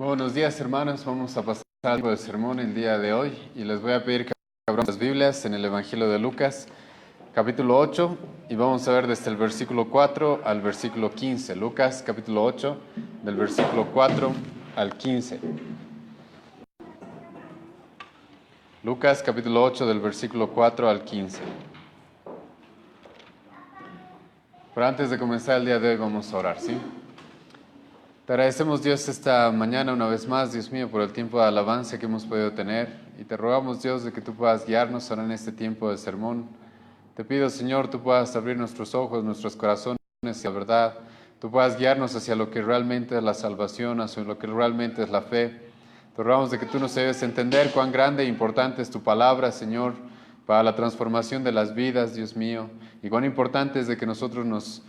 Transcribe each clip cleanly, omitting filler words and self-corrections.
Buenos días, hermanos. Vamos a pasar al tiempo de sermón el día de hoy y les voy a pedir que abran las Biblias en el Evangelio de Lucas, capítulo 8, y vamos a ver desde el versículo 4 al versículo 15. Lucas, capítulo 8, del versículo 4 al 15. Lucas, capítulo 8, del versículo 4 al 15. Pero antes de comenzar el día de hoy vamos a orar, ¿sí? Te agradecemos, Dios, esta mañana una vez más, Dios mío, por el tiempo de alabanza que hemos podido tener. Y te rogamos, Dios, de que tú puedas guiarnos ahora en este tiempo de sermón. Te pido, Señor, tú puedas abrir nuestros ojos, nuestros corazones hacia la verdad. Tú puedas guiarnos hacia lo que realmente es la salvación, hacia lo que realmente es la fe. Te rogamos de que tú nos ayudes a entender cuán grande e importante es tu palabra, Señor, para la transformación de las vidas, Dios mío. Y cuán importante es de que nosotros nos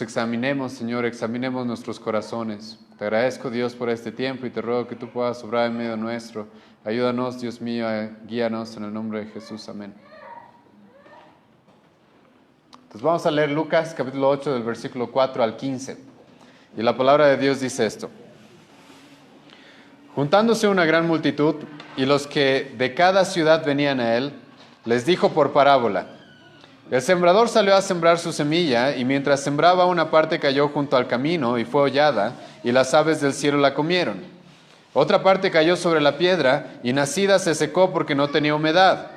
examinemos, Señor, examinemos nuestros corazones. Te agradezco, Dios, por este tiempo y te ruego que tú puedas obrar en medio nuestro. Ayúdanos, Dios mío, guíanos en el nombre de Jesús. Amén. Entonces vamos a leer Lucas, capítulo 8, del versículo 4 al 15. Y la palabra de Dios dice esto. Juntándose una gran multitud, y los que de cada ciudad venían a él, les dijo por parábola: El sembrador salió a sembrar su semilla, y mientras sembraba, una parte cayó junto al camino y fue hollada, y las aves del cielo la comieron. Otra parte cayó sobre la piedra, y nacida se secó porque no tenía humedad.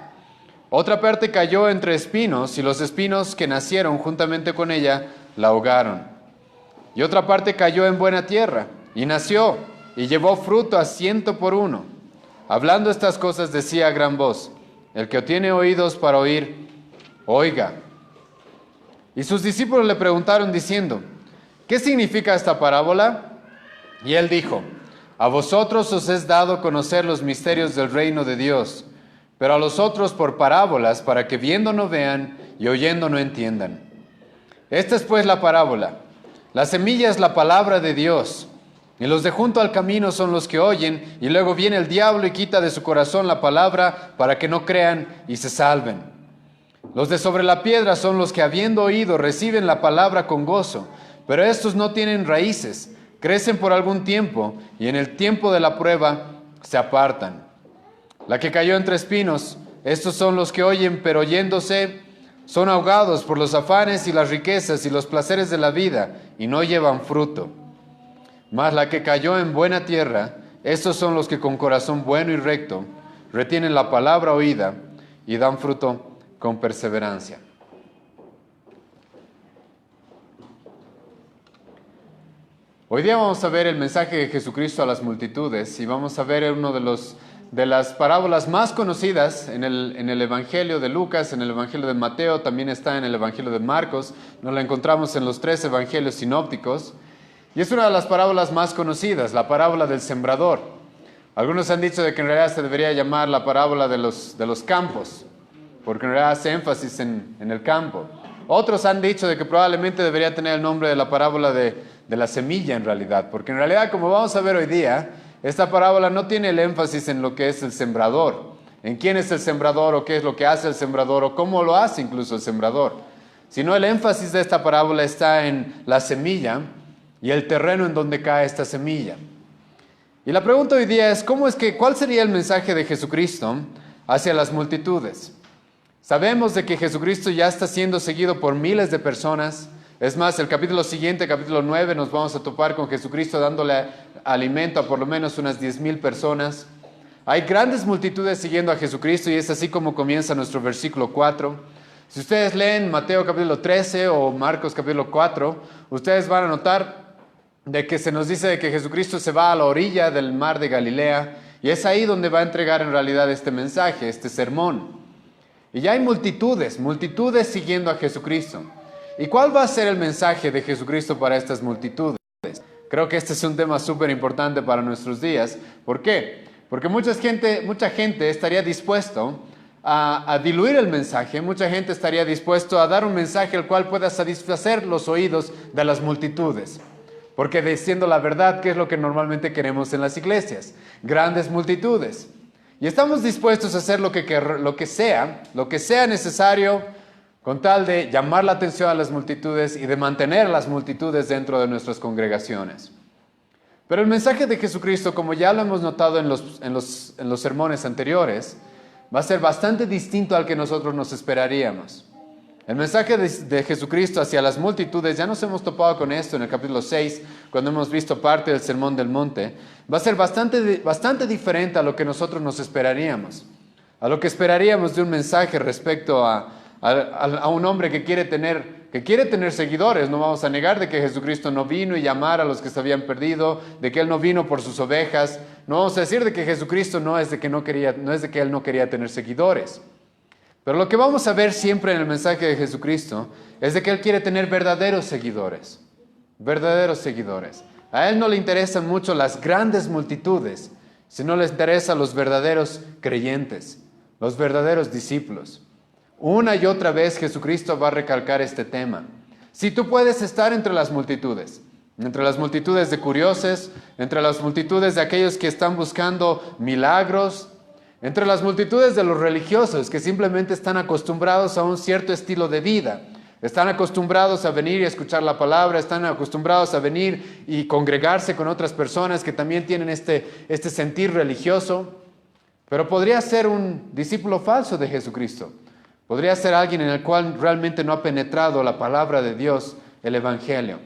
Otra parte cayó entre espinos, y los espinos que nacieron juntamente con ella la ahogaron. Y otra parte cayó en buena tierra, y nació, y llevó fruto a 100 por uno. Hablando estas cosas decía a gran voz: El que tiene oídos para oír, oiga. Y sus discípulos le preguntaron diciendo: ¿Qué significa esta parábola? Y él dijo: A vosotros os es dado conocer los misterios del reino de Dios, pero a los otros por parábolas, para que viendo no vean y oyendo no entiendan. Esta es pues la parábola. La semilla es la palabra de Dios, y los de junto al camino son los que oyen, y luego viene el diablo y quita de su corazón la palabra para que no crean y se salven. Los de sobre la piedra son los que, habiendo oído, reciben la palabra con gozo, pero estos no tienen raíces, crecen por algún tiempo, y en el tiempo de la prueba se apartan. La que cayó entre espinos, estos son los que oyen, pero oyéndose, son ahogados por los afanes y las riquezas y los placeres de la vida, y no llevan fruto. Mas la que cayó en buena tierra, estos son los que con corazón bueno y recto retienen la palabra oída y dan fruto con perseverancia. Hoy día vamos a ver el mensaje de Jesucristo a las multitudes y vamos a ver uno de las parábolas más conocidas en el Evangelio de Lucas, en el Evangelio de Mateo, también está en el Evangelio de Marcos, nos la encontramos en los 3 evangelios sinópticos, y es una de las parábolas más conocidas, la parábola del sembrador. Algunos han dicho de que en realidad se debería llamar la parábola de los campos, porque en realidad hace énfasis en el campo. Otros han dicho de que probablemente debería tener el nombre de la parábola de la semilla en realidad, porque en realidad, como vamos a ver hoy día, esta parábola no tiene el énfasis en lo que es el sembrador, en quién es el sembrador o qué es lo que hace el sembrador o cómo lo hace incluso el sembrador, sino el énfasis de esta parábola está en la semilla y el terreno en donde cae esta semilla. Y la pregunta hoy día es, ¿cuál sería el mensaje de Jesucristo hacia las multitudes? Sabemos de que Jesucristo ya está siendo seguido por miles de personas. Es más, el capítulo siguiente, capítulo 9, nos vamos a topar con Jesucristo dándole alimento a por lo menos unas 10,000 personas. Hay grandes multitudes siguiendo a Jesucristo y es así como comienza nuestro versículo 4. Si ustedes leen Mateo capítulo 13 o Marcos capítulo 4, ustedes van a notar de que se nos dice de que Jesucristo se va a la orilla del mar de Galilea y es ahí donde va a entregar en realidad este mensaje, este sermón. Y ya hay multitudes siguiendo a Jesucristo. ¿Y cuál va a ser el mensaje de Jesucristo para estas multitudes? Creo que este es un tema súper importante para nuestros días. ¿Por qué? Porque mucha gente estaría dispuesto a diluir el mensaje, mucha gente estaría dispuesto a dar un mensaje el cual pueda satisfacer los oídos de las multitudes. Porque diciendo la verdad, ¿qué es lo que normalmente queremos en las iglesias? Grandes multitudes. Y estamos dispuestos a hacer lo que sea necesario con tal de llamar la atención a las multitudes y de mantener las multitudes dentro de nuestras congregaciones. Pero el mensaje de Jesucristo, como ya lo hemos notado en los sermones anteriores, va a ser bastante distinto al que nosotros nos esperaríamos. El mensaje de Jesucristo hacia las multitudes, ya nos hemos topado con esto en el capítulo 6, cuando hemos visto parte del Sermón del Monte, va a ser bastante diferente a lo que nosotros nos esperaríamos. A lo que esperaríamos de un mensaje respecto a un hombre que quiere tener seguidores. No vamos a negar de que Jesucristo no vino y llamar a los que se habían perdido, de que Él no vino por sus ovejas. No vamos a decir de que Jesucristo no es de que Él no quería tener seguidores. Pero lo que vamos a ver siempre en el mensaje de Jesucristo es de que Él quiere tener verdaderos seguidores. Verdaderos seguidores. A Él no le interesan mucho las grandes multitudes, sino le interesan los verdaderos creyentes, los verdaderos discípulos. Una y otra vez Jesucristo va a recalcar este tema. Si tú puedes estar entre las multitudes de curiosos, entre las multitudes de aquellos que están buscando milagros, entre las multitudes de los religiosos que simplemente están acostumbrados a un cierto estilo de vida, están acostumbrados a venir y escuchar la palabra, están acostumbrados a venir y congregarse con otras personas que también tienen este sentir religioso, pero podría ser un discípulo falso de Jesucristo. Podría ser alguien en el cual realmente no ha penetrado la palabra de Dios, el Evangelio.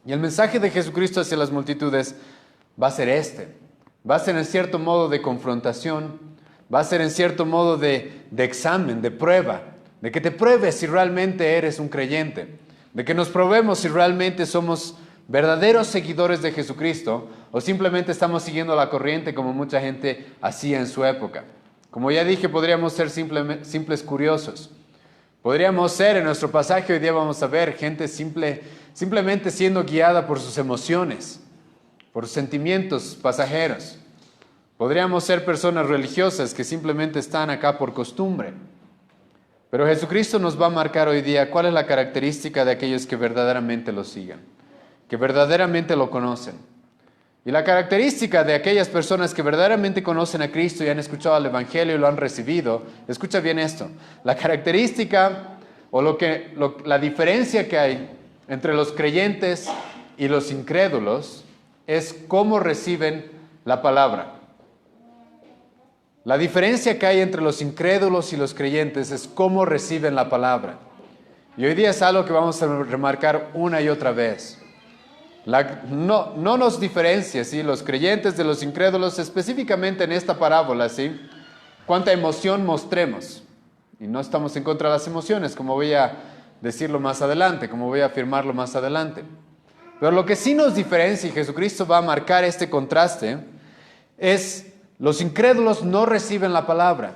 Y el mensaje de Jesucristo hacia las multitudes va a ser va a ser en cierto modo de confrontación, va a ser en cierto modo de examen, de prueba, de que te pruebes si realmente eres un creyente, de que nos probemos si realmente somos verdaderos seguidores de Jesucristo o simplemente estamos siguiendo la corriente como mucha gente hacía en su época. Como ya dije, podríamos ser simples curiosos. Podríamos ser, en nuestro pasaje hoy día vamos a ver gente simplemente siendo guiada por sus emociones, por sus sentimientos pasajeros. Podríamos ser personas religiosas que simplemente están acá por costumbre. Pero Jesucristo nos va a marcar hoy día cuál es la característica de aquellos que verdaderamente lo sigan, que verdaderamente lo conocen. Y la característica de aquellas personas que verdaderamente conocen a Cristo y han escuchado el Evangelio y lo han recibido, escucha bien esto, la característica o la diferencia que hay entre los creyentes y los incrédulos es cómo reciben la palabra. La diferencia que hay entre los incrédulos y los creyentes es cómo reciben la palabra. Y hoy día es algo que vamos a remarcar una y otra vez. No nos diferencia, ¿sí?, los creyentes de los incrédulos, específicamente en esta parábola, ¿sí?, cuánta emoción mostremos. Y no estamos en contra de las emociones, como voy a decirlo más adelante, como voy a afirmarlo más adelante. Pero lo que sí nos diferencia, y Jesucristo va a marcar este contraste, es los incrédulos no reciben la palabra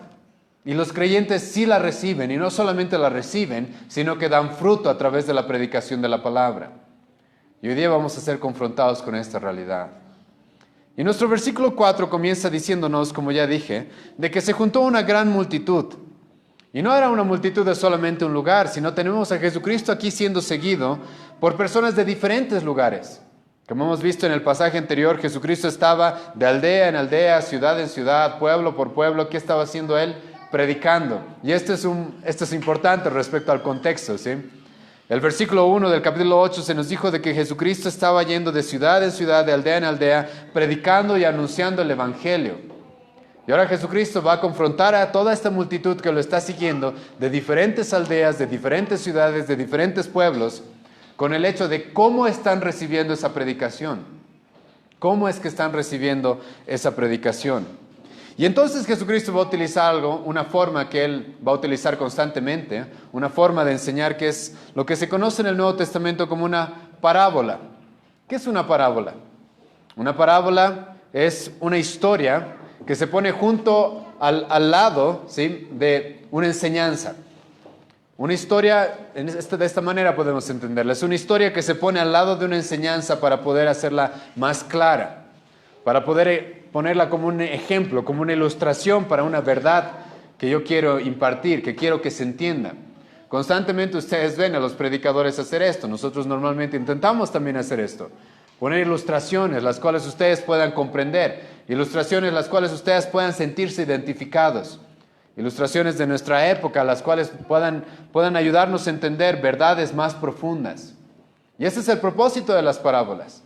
y los creyentes sí la reciben, y no solamente la reciben, sino que dan fruto a través de la predicación de la palabra. Y hoy día vamos a ser confrontados con esta realidad. Y nuestro versículo 4 comienza diciéndonos, como ya dije, de que se juntó una gran multitud. Y no era una multitud de solamente un lugar, sino tenemos a Jesucristo aquí siendo seguido por personas de diferentes lugares. Como hemos visto en el pasaje anterior, Jesucristo estaba de aldea en aldea, ciudad en ciudad, pueblo por pueblo. ¿Qué estaba haciendo Él? Predicando. Y esto es importante respecto al contexto, ¿sí? El versículo 1 del capítulo 8 se nos dijo de que Jesucristo estaba yendo de ciudad en ciudad, de aldea en aldea, predicando y anunciando el Evangelio. Y ahora Jesucristo va a confrontar a toda esta multitud que lo está siguiendo de diferentes aldeas, de diferentes ciudades, de diferentes pueblos, con el hecho de cómo están recibiendo esa predicación. ¿Cómo es que están recibiendo esa predicación? Y entonces Jesucristo va a utilizar una forma que Él va a utilizar constantemente, una forma de enseñar que es lo que se conoce en el Nuevo Testamento como una parábola. ¿Qué es una parábola? Una parábola es una historia que se pone junto al lado, ¿sí?, de una enseñanza. Una historia, de esta manera podemos entenderla, es una historia que se pone al lado de una enseñanza para poder hacerla más clara, para poder ponerla como un ejemplo, como una ilustración para una verdad que yo quiero impartir, que quiero que se entienda. Constantemente ustedes ven a los predicadores hacer esto. Nosotros normalmente intentamos también hacer esto. Poner ilustraciones, las cuales ustedes puedan comprender. Ilustraciones, las cuales ustedes puedan sentirse identificados. Ilustraciones de nuestra época, las cuales puedan ayudarnos a entender verdades más profundas. Y ese es el propósito de las parábolas.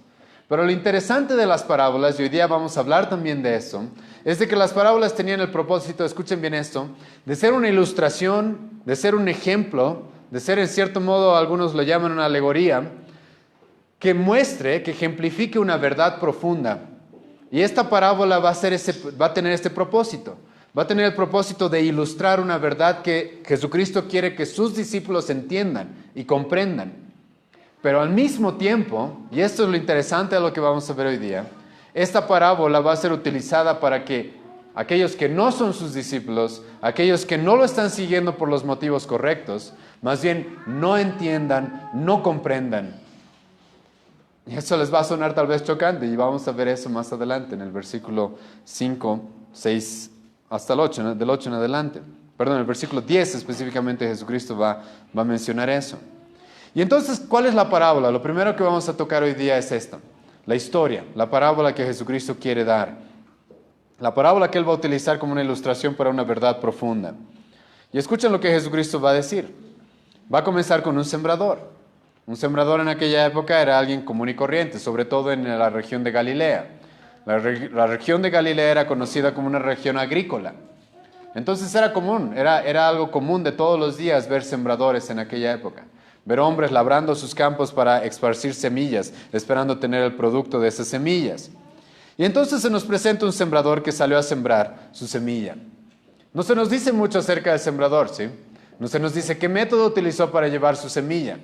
Pero lo interesante de las parábolas, y hoy día vamos a hablar también de eso, es de que las parábolas tenían el propósito, escuchen bien esto, de ser una ilustración, de ser un ejemplo, de ser en cierto modo, algunos lo llaman una alegoría, que muestre, que ejemplifique una verdad profunda. Y esta parábola va a tener este propósito. Va a tener el propósito de ilustrar una verdad que Jesucristo quiere que sus discípulos entiendan y comprendan. Pero al mismo tiempo, y esto es lo interesante de lo que vamos a ver hoy día, esta parábola va a ser utilizada para que aquellos que no son sus discípulos, aquellos que no lo están siguiendo por los motivos correctos, más bien no entiendan, no comprendan. Y eso les va a sonar tal vez chocante, y vamos a ver eso más adelante en el versículo 5, 6 hasta el 8, del 8 en adelante. Perdón, el versículo 10 específicamente Jesucristo va a mencionar eso. Y entonces, ¿cuál es la parábola? Lo primero que vamos a tocar hoy día es esta, la historia, la parábola que Jesucristo quiere dar. La parábola que Él va a utilizar como una ilustración para una verdad profunda. Y escuchen lo que Jesucristo va a decir. Va a comenzar con un sembrador. Un sembrador en aquella época era alguien común y corriente, sobre todo en la región de Galilea. La región de Galilea era conocida como una región agrícola. Entonces era común, era algo común de todos los días ver sembradores en aquella época. Ver hombres labrando sus campos para esparcir semillas, esperando tener el producto de esas semillas. Y entonces se nos presenta un sembrador que salió a sembrar su semilla. No se nos dice mucho acerca del sembrador, ¿sí? No se nos dice qué método utilizó para llevar su semilla.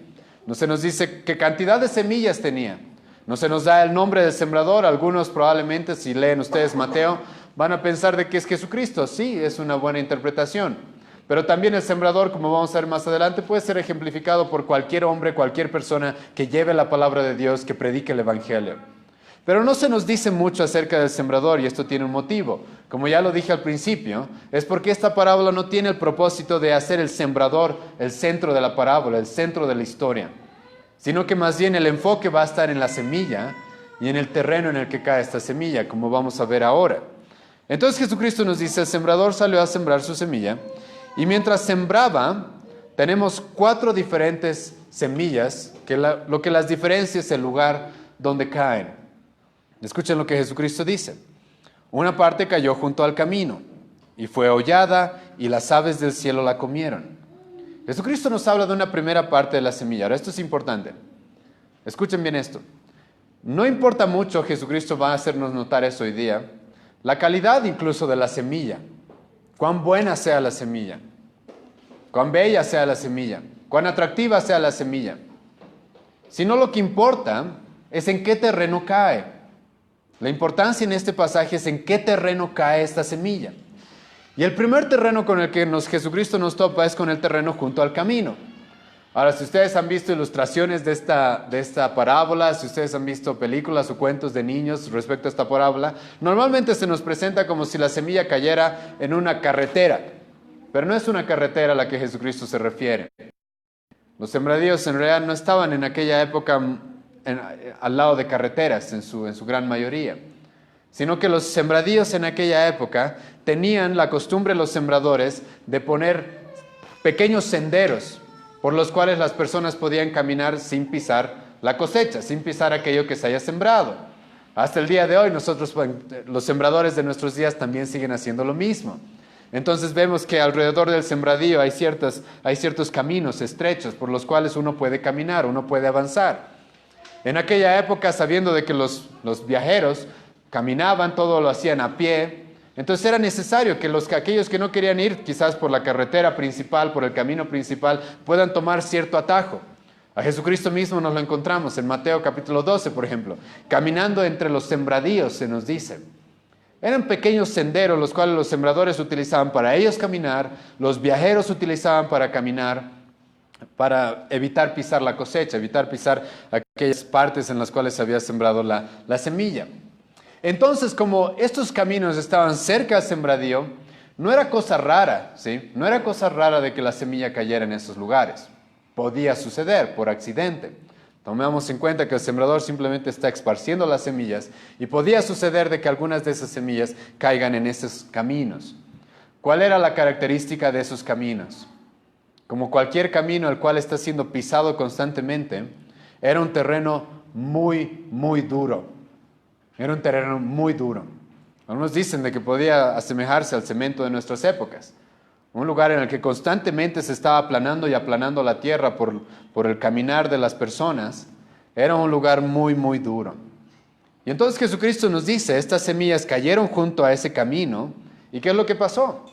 No se nos dice qué cantidad de semillas tenía. No se nos da el nombre del sembrador. Algunos probablemente, si leen ustedes Mateo, van a pensar de que es Jesucristo. Sí, es una buena interpretación. Pero también el sembrador, como vamos a ver más adelante, puede ser ejemplificado por cualquier hombre, cualquier persona que lleve la palabra de Dios, que predique el Evangelio. Pero no se nos dice mucho acerca del sembrador, y esto tiene un motivo. Como ya lo dije al principio, es porque esta parábola no tiene el propósito de hacer el sembrador el centro de la parábola, el centro de la historia, sino que más bien el enfoque va a estar en la semilla y en el terreno en el que cae esta semilla, como vamos a ver ahora. Entonces Jesucristo nos dice, el sembrador salió a sembrar su semilla, y mientras sembraba, tenemos 4 diferentes semillas, que lo que las diferencia es el lugar donde caen. Escuchen lo que Jesucristo dice. Una parte cayó junto al camino, y fue hollada, y las aves del cielo la comieron. Jesucristo nos habla de una primera parte de la semilla. Ahora, esto es importante. Escuchen bien esto. No importa mucho, Jesucristo va a hacernos notar eso hoy día, la calidad incluso de la semilla. Cuán buena sea la semilla, cuán bella sea la semilla, cuán atractiva sea la semilla. Sino lo que importa es en qué terreno cae. La importancia en este pasaje es en qué terreno cae esta semilla. Y el primer terreno con el que Jesucristo nos topa es con el terreno junto al camino. Ahora, si ustedes han visto ilustraciones de esta parábola, si ustedes han visto películas o cuentos de niños respecto a esta parábola, normalmente se nos presenta como si la semilla cayera en una carretera, pero no es una carretera a la que Jesucristo se refiere. Los sembradíos en realidad no estaban en aquella época al lado de carreteras en su gran mayoría, sino que los sembradíos en aquella época tenían la costumbre los sembradores de poner pequeños senderos por los cuales las personas podían caminar sin pisar la cosecha, sin pisar aquello que se haya sembrado. Hasta el día de hoy nosotros, los sembradores de nuestros días, también siguen haciendo lo mismo. Entonces vemos que alrededor del sembradío hay ciertos caminos estrechos por los cuales uno puede caminar, uno puede avanzar. En aquella época, sabiendo de que los viajeros caminaban, todo lo hacían a pie, entonces era necesario que aquellos que no querían ir quizás por la carretera principal, por el camino principal, puedan tomar cierto atajo. A Jesucristo mismo nos lo encontramos en Mateo capítulo 12, por ejemplo, caminando entre los sembradíos, se nos dice. Eran pequeños senderos los cuales los sembradores utilizaban para ellos caminar, los viajeros utilizaban para caminar, para evitar pisar la cosecha, evitar pisar aquellas partes en las cuales se había sembrado la semilla. Entonces, como estos caminos estaban cerca del sembradío, no era cosa rara, ¿sí? No era cosa rara de que la semilla cayera en esos lugares. Podía suceder por accidente. Tomemos en cuenta que el sembrador simplemente está esparciendo las semillas y podía suceder de que algunas de esas semillas caigan en esos caminos. ¿Cuál era la característica de esos caminos? Como cualquier camino el cual está siendo pisado constantemente, era un terreno muy, muy duro. Era un terreno muy duro. Algunos dicen de que podía asemejarse al cemento de nuestras épocas. Un lugar en el que constantemente se estaba aplanando y aplanando la tierra por el caminar de las personas. Era un lugar muy, muy duro. Y entonces Jesucristo nos dice, estas semillas cayeron junto a ese camino. ¿Y qué es lo que pasó?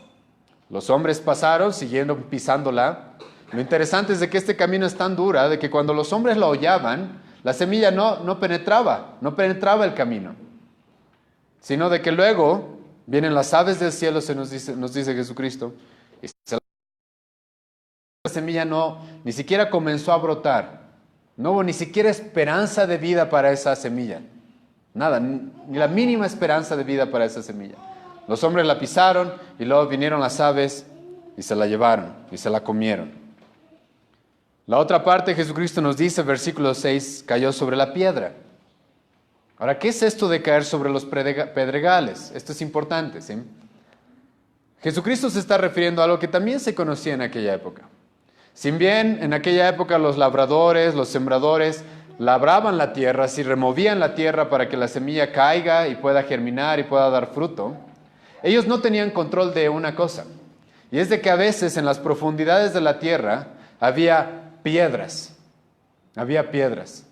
Los hombres pasaron siguiendo pisándola. Lo interesante es de que este camino es tan dura de que cuando los hombres la hollaban, la semilla no penetraba el camino. Sino de que luego vienen las aves del cielo, nos dice Jesucristo, y la semilla ni siquiera comenzó a brotar. No hubo ni siquiera esperanza de vida para esa semilla. Nada, ni la mínima esperanza de vida para esa semilla. Los hombres la pisaron y luego vinieron las aves y se la llevaron y se la comieron. La otra parte Jesucristo nos dice, versículo 6, cayó sobre la piedra. Ahora, ¿qué es esto de caer sobre los pedregales? Esto es importante, ¿sí? Jesucristo se está refiriendo a algo que también se conocía en aquella época. Si bien en aquella época los labradores, los sembradores, labraban la tierra, si removían la tierra para que la semilla caiga y pueda germinar y pueda dar fruto, ellos no tenían control de una cosa. Y es de que a veces en las profundidades de la tierra había piedras. Había piedras.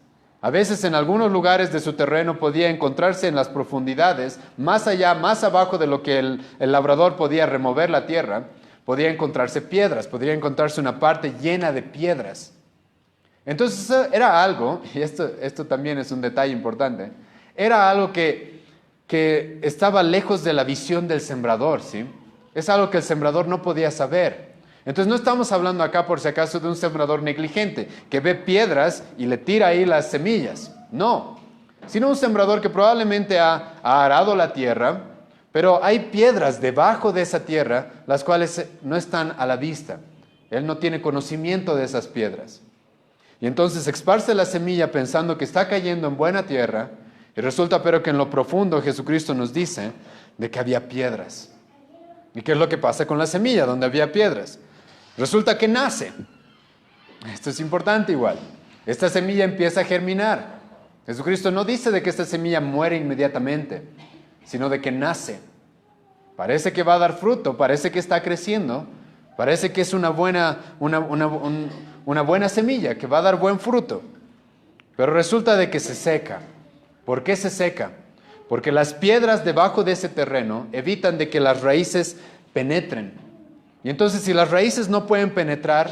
A veces en algunos lugares de su terreno podía encontrarse en las profundidades, más allá, más abajo de lo que el labrador podía remover la tierra, podía encontrarse piedras, podría encontrarse una parte llena de piedras. Entonces era algo, y esto también es un detalle importante, era algo que estaba lejos de la visión del sembrador, ¿sí? Es algo que el sembrador no podía saber. Entonces no estamos hablando acá por si acaso de un sembrador negligente que ve piedras y le tira ahí las semillas. No, sino un sembrador que probablemente ha arado la tierra, pero hay piedras debajo de esa tierra las cuales no están a la vista. Él no tiene conocimiento de esas piedras. Y entonces esparce la semilla pensando que está cayendo en buena tierra y resulta pero que en lo profundo Jesucristo nos dice de que había piedras. ¿Y qué es lo que pasa con la semilla donde había piedras? Resulta que nace. Esto es importante igual. Esta semilla empieza a germinar. Jesucristo no dice de que esta semilla muere inmediatamente, sino de que nace. Parece que va a dar fruto, parece que está creciendo, parece que es una buena semilla, que va a dar buen fruto. Pero resulta de que se seca. ¿Por qué se seca? Porque las piedras debajo de ese terreno evitan de que las raíces penetren. Y entonces si las raíces no pueden penetrar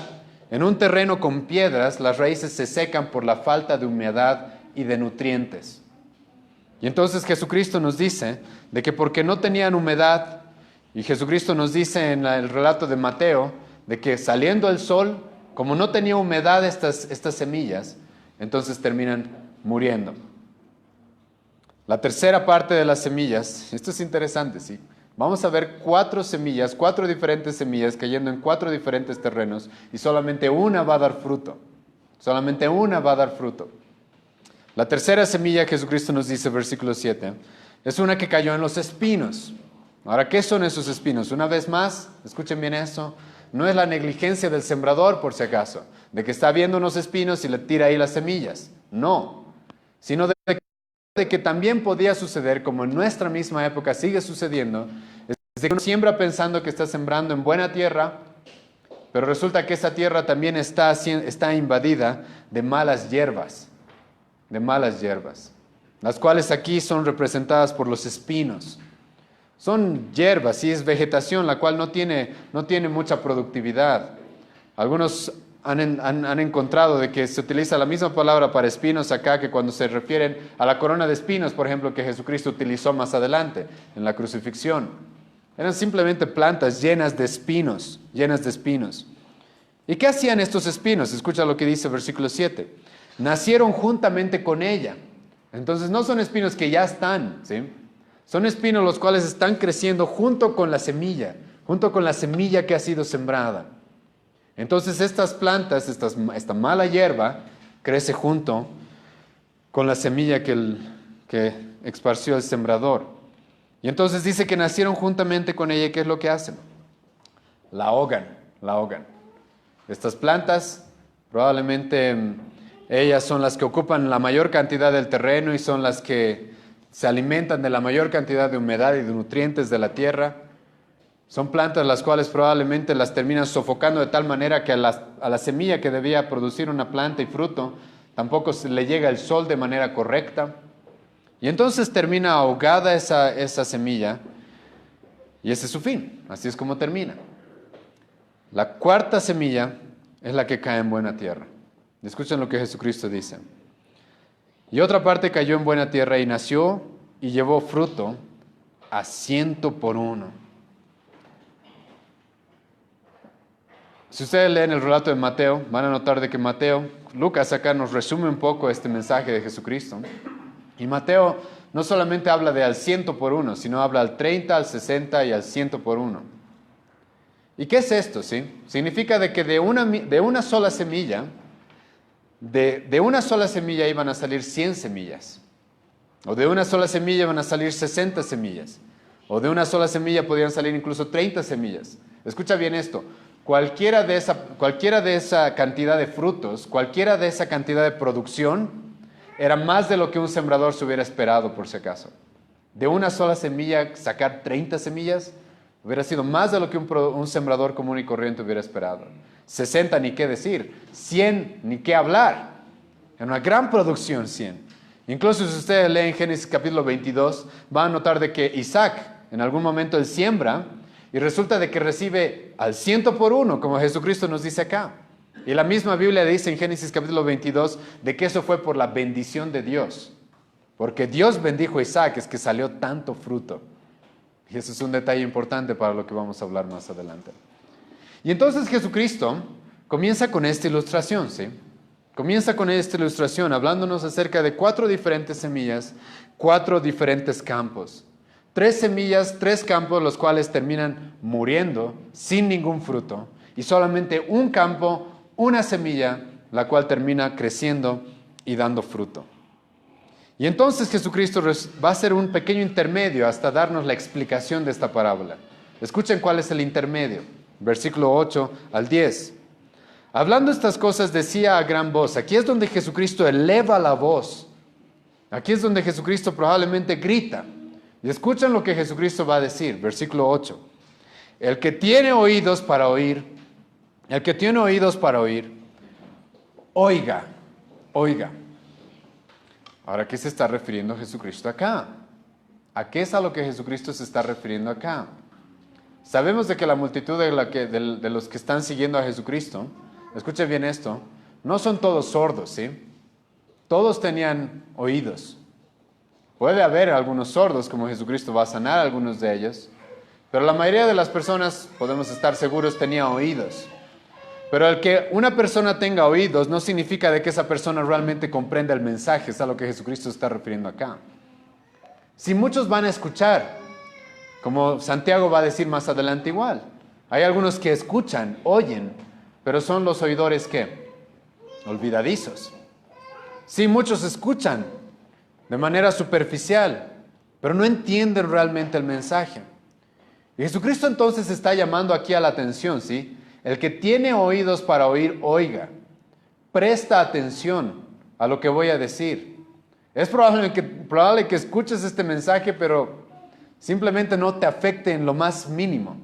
en un terreno con piedras, las raíces se secan por la falta de humedad y de nutrientes. Y entonces Jesucristo nos dice de que porque no tenían humedad, y Jesucristo nos dice en el relato de Mateo, de que saliendo el sol, como no tenía humedad estas semillas, entonces terminan muriendo. La tercera parte de las semillas, esto es interesante, ¿sí? Vamos a ver 4 diferentes semillas cayendo en 4 diferentes terrenos y solamente una va a dar fruto. Solamente una va a dar fruto. La tercera semilla, Jesucristo nos dice, versículo 7, es una que cayó en los espinos. Ahora, ¿qué son esos espinos? Una vez más, escuchen bien eso, no es la negligencia del sembrador, por si acaso, de que está viendo unos espinos y le tira ahí las semillas. No, sino de que también podía suceder, como en nuestra misma época sigue sucediendo, es de que uno siembra pensando que está sembrando en buena tierra, pero resulta que esa tierra también está invadida de malas hierbas, las cuales aquí son representadas por los espinos. Son hierbas, sí, es vegetación, la cual no tiene mucha productividad. Algunos han encontrado de que se utiliza la misma palabra para espinos acá que cuando se refieren a la corona de espinos, por ejemplo, que Jesucristo utilizó más adelante en la crucifixión. Eran simplemente plantas llenas de espinos. ¿Y qué hacían estos espinos? Escucha lo que dice versículo 7. Nacieron juntamente con ella. Entonces no son espinos que ya están, ¿sí? Son espinos los cuales están creciendo junto con la semilla que ha sido sembrada. Entonces estas plantas, esta mala hierba, crece junto con la semilla que esparció el sembrador. Y entonces dice que nacieron juntamente con ella. ¿Qué es lo que hacen? La ahogan. Estas plantas, probablemente ellas son las que ocupan la mayor cantidad del terreno y son las que se alimentan de la mayor cantidad de humedad y de nutrientes de la tierra. Son plantas las cuales probablemente las terminan sofocando de tal manera que a la semilla que debía producir una planta y fruto, tampoco se le llega el sol de manera correcta. Y entonces termina ahogada esa semilla, y ese es su fin. Así es como termina. La cuarta semilla es la que cae en buena tierra. Escuchen lo que Jesucristo dice. Y otra parte cayó en buena tierra y nació y llevó fruto a 100 por uno. Si ustedes leen el relato de Mateo, van a notar de que Lucas acá nos resume un poco este mensaje de Jesucristo. Y Mateo no solamente habla de al 100 por uno, sino habla al 30, al 60 y al 100 por uno. ¿Y qué es esto? ¿Sí? Significa de que de una sola semilla, de una sola semilla iban a salir 100 semillas. O de una sola semilla iban a salir 60 semillas. O de una sola semilla podían salir incluso 30 semillas. Escucha bien esto. Cualquiera de esa cantidad de frutos, cualquiera de esa cantidad de producción, era más de lo que un sembrador se hubiera esperado, por si acaso. De una sola semilla sacar 30 semillas hubiera sido más de lo que un sembrador común y corriente hubiera esperado. 60 ni qué decir, 100 ni qué hablar. Era una gran producción 100. Incluso si ustedes leen Génesis capítulo 22, van a notar de que Isaac en algún momento él siembra y resulta de que recibe al 100 por uno, como Jesucristo nos dice acá. Y la misma Biblia dice en Génesis capítulo 22 de que eso fue por la bendición de Dios. Porque Dios bendijo a Isaac, es que salió tanto fruto. Y eso es un detalle importante para lo que vamos a hablar más adelante. Y entonces Jesucristo comienza con esta ilustración, ¿sí? Comienza con esta ilustración hablándonos acerca de 4 diferentes semillas, 4 diferentes campos. 3 semillas, 3 campos, los cuales terminan muriendo sin ningún fruto. Y solamente un campo, una semilla, la cual termina creciendo y dando fruto. Y entonces Jesucristo va a hacer un pequeño intermedio hasta darnos la explicación de esta parábola. Escuchen cuál es el intermedio. Versículo 8 al 10. Hablando estas cosas decía a gran voz. Aquí es donde Jesucristo eleva la voz. Aquí es donde Jesucristo probablemente grita. Y escuchen lo que Jesucristo va a decir. Versículo 8. El que tiene oídos para oír, oiga, oiga. Ahora, ¿a qué se está refiriendo Jesucristo acá? ¿A qué es a lo que Jesucristo se está refiriendo acá? Sabemos de que la multitud de los que están siguiendo a Jesucristo, escuchen bien esto, no son todos sordos, ¿sí? Todos tenían oídos. Puede haber algunos sordos, como Jesucristo va a sanar a algunos de ellos, pero la mayoría de las personas, podemos estar seguros, tenía oídos. Pero el que una persona tenga oídos no significa de que esa persona realmente comprenda el mensaje, es a lo que Jesucristo se está refiriendo acá. Si muchos van a escuchar, como Santiago va a decir más adelante igual, hay algunos que escuchan, oyen, pero son los oidores ¿qué? Olvidadizos. Sí, muchos escuchan de manera superficial, pero no entienden realmente el mensaje. Y Jesucristo entonces está llamando aquí a la atención, ¿sí? El que tiene oídos para oír, oiga. Presta atención a lo que voy a decir. Es probable que escuches este mensaje, pero simplemente no te afecte en lo más mínimo.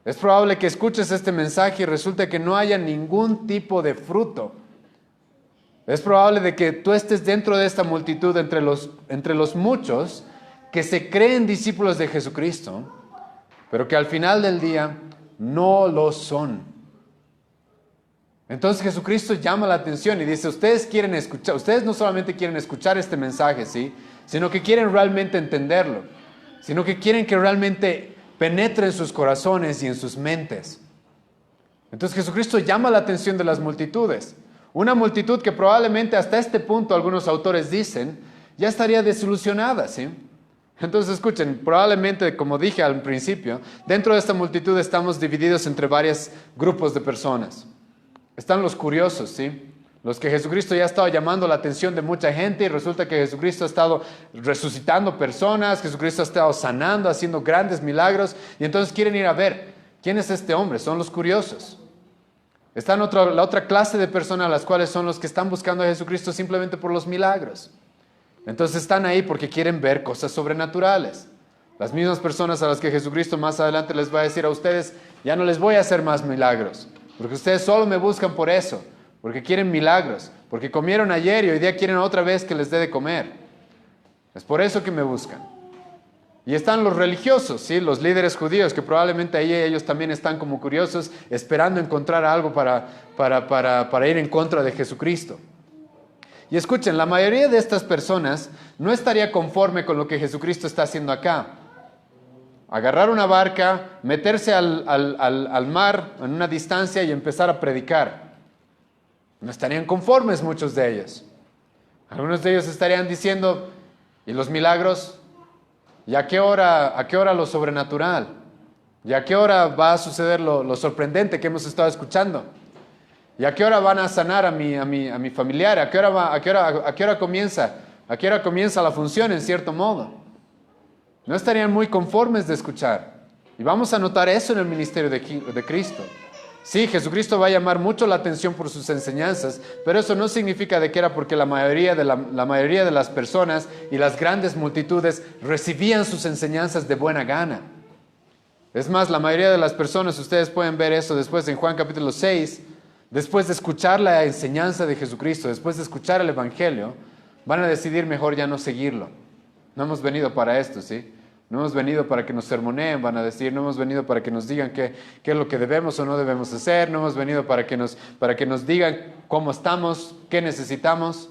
Es probable que escuches este mensaje y resulte que no haya ningún tipo de fruto. Es probable de que tú estés dentro de esta multitud, entre los muchos que se creen discípulos de Jesucristo, pero que al final del día no lo son. Entonces Jesucristo llama la atención y dice, ustedes no solamente quieren escuchar este mensaje, ¿sí? Sino que quieren realmente entenderlo, sino que quieren que realmente penetre en sus corazones y en sus mentes. Entonces Jesucristo llama la atención de las multitudes. Una multitud que probablemente hasta este punto, algunos autores dicen, ya estaría desilusionada, ¿sí? Entonces escuchen, probablemente, como dije al principio, dentro de esta multitud estamos divididos entre varios grupos de personas. Están los curiosos, ¿sí? Los que Jesucristo ya ha estado llamando la atención de mucha gente y resulta que Jesucristo ha estado resucitando personas, Jesucristo ha estado sanando, haciendo grandes milagros y entonces quieren ir a ver, ¿quién es este hombre? Son los curiosos. Está la otra clase de personas, las cuales son los que están buscando a Jesucristo simplemente por los milagros. Entonces están ahí porque quieren ver cosas sobrenaturales. Las mismas personas a las que Jesucristo más adelante les va a decir a ustedes, ya no les voy a hacer más milagros, porque ustedes solo me buscan por eso, porque quieren milagros, porque comieron ayer y hoy día quieren otra vez que les dé de comer. Es por eso que me buscan. Y están los religiosos, ¿sí? Los líderes judíos, que probablemente ahí ellos también están como curiosos, esperando encontrar algo para ir en contra de Jesucristo. Y escuchen, la mayoría de estas personas no estaría conforme con lo que Jesucristo está haciendo acá. Agarrar una barca, meterse al mar en una distancia y empezar a predicar. No estarían conformes muchos de ellos. Algunos de ellos estarían diciendo, ¿y los milagros? ¿Y a qué hora lo sobrenatural? ¿Y a qué hora va a suceder lo sorprendente que hemos estado escuchando? ¿Y a qué hora van a sanar a mi familiar? ¿A qué hora comienza la función en cierto modo? No estarían muy conformes de escuchar. Y vamos a notar eso en el ministerio de Cristo. Sí, Jesucristo va a llamar mucho la atención por sus enseñanzas, pero eso no significa de que era porque la mayoría de las personas y las grandes multitudes recibían sus enseñanzas de buena gana. Es más, la mayoría de las personas, ustedes pueden ver eso después en Juan capítulo 6, después de escuchar la enseñanza de Jesucristo, después de escuchar el Evangelio, van a decidir mejor ya no seguirlo. No hemos venido para esto, ¿sí? No hemos venido para que nos sermoneen, van a decir. No hemos venido para que nos digan qué es lo que debemos o no debemos hacer. No hemos venido para que nos digan cómo estamos, qué necesitamos.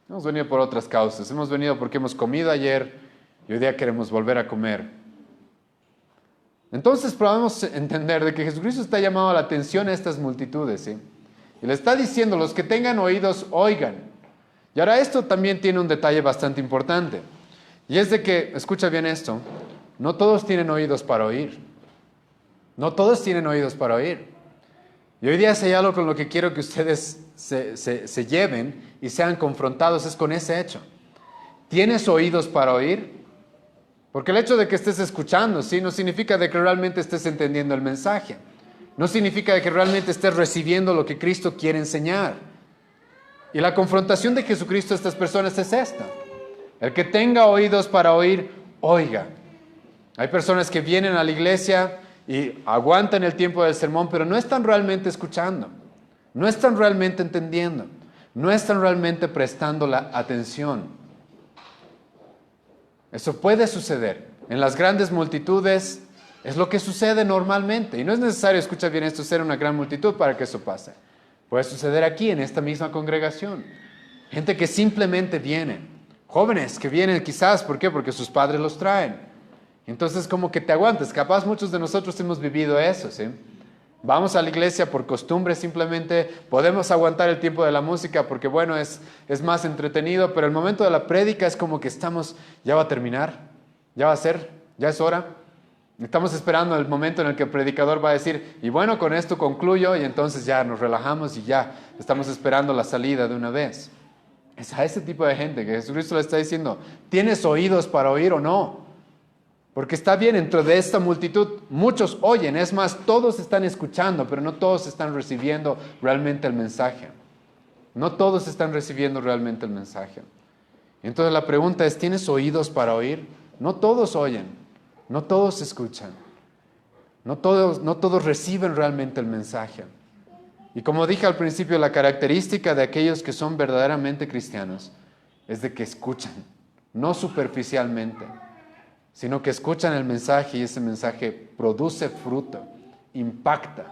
No hemos venido por otras causas. Hemos venido porque hemos comido ayer y hoy día queremos volver a comer. Entonces podemos entender de que Jesucristo está llamando la atención a estas multitudes, ¿sí? Y le está diciendo, los que tengan oídos, oigan. Y ahora esto también tiene un detalle bastante importante. Y es de que, escucha bien esto, no todos tienen oídos para oír. No todos tienen oídos para oír. Y hoy día si hay algo con lo que quiero que ustedes se lleven y sean confrontados es con ese hecho. ¿Tienes oídos para oír? Porque el hecho de que estés escuchando, ¿sí? No significa de que realmente estés entendiendo el mensaje. No significa de que realmente estés recibiendo lo que Cristo quiere enseñar. Y la confrontación de Jesucristo a estas personas es esta. El que tenga oídos para oír, oiga. Hay personas que vienen a la iglesia y aguantan el tiempo del sermón, pero no están realmente escuchando. No están realmente entendiendo. No están realmente prestando la atención. Eso puede suceder. En las grandes multitudes es lo que sucede normalmente. Y no es necesario, escucha bien esto, ser una gran multitud para que eso pase. Puede suceder aquí, en esta misma congregación. Gente que simplemente viene. Jóvenes que vienen quizás, ¿por qué? Porque sus padres los traen. Entonces como que te aguantas. Capaz muchos de nosotros hemos vivido eso, ¿sí? Vamos a la iglesia por costumbre simplemente. Podemos aguantar el tiempo de la música porque bueno, es más entretenido. Pero el momento de la prédica es como que estamos, ya va a terminar, ya va a ser, ya es hora. Estamos esperando el momento en el que el predicador va a decir, y bueno, con esto concluyo, y entonces ya nos relajamos y ya estamos esperando la salida de una vez. Es a ese tipo de gente que Jesucristo le está diciendo, ¿tienes oídos para oír o no? Porque está bien, dentro de esta multitud muchos oyen, es más, todos están escuchando, pero no todos están recibiendo realmente el mensaje. No todos están recibiendo realmente el mensaje. Entonces la pregunta es, ¿tienes oídos para oír? No todos oyen, no todos escuchan, no todos reciben realmente el mensaje. Y como dije al principio, la característica de aquellos que son verdaderamente cristianos es de que escuchan, no superficialmente, sino que escuchan el mensaje y ese mensaje produce fruto, impacta,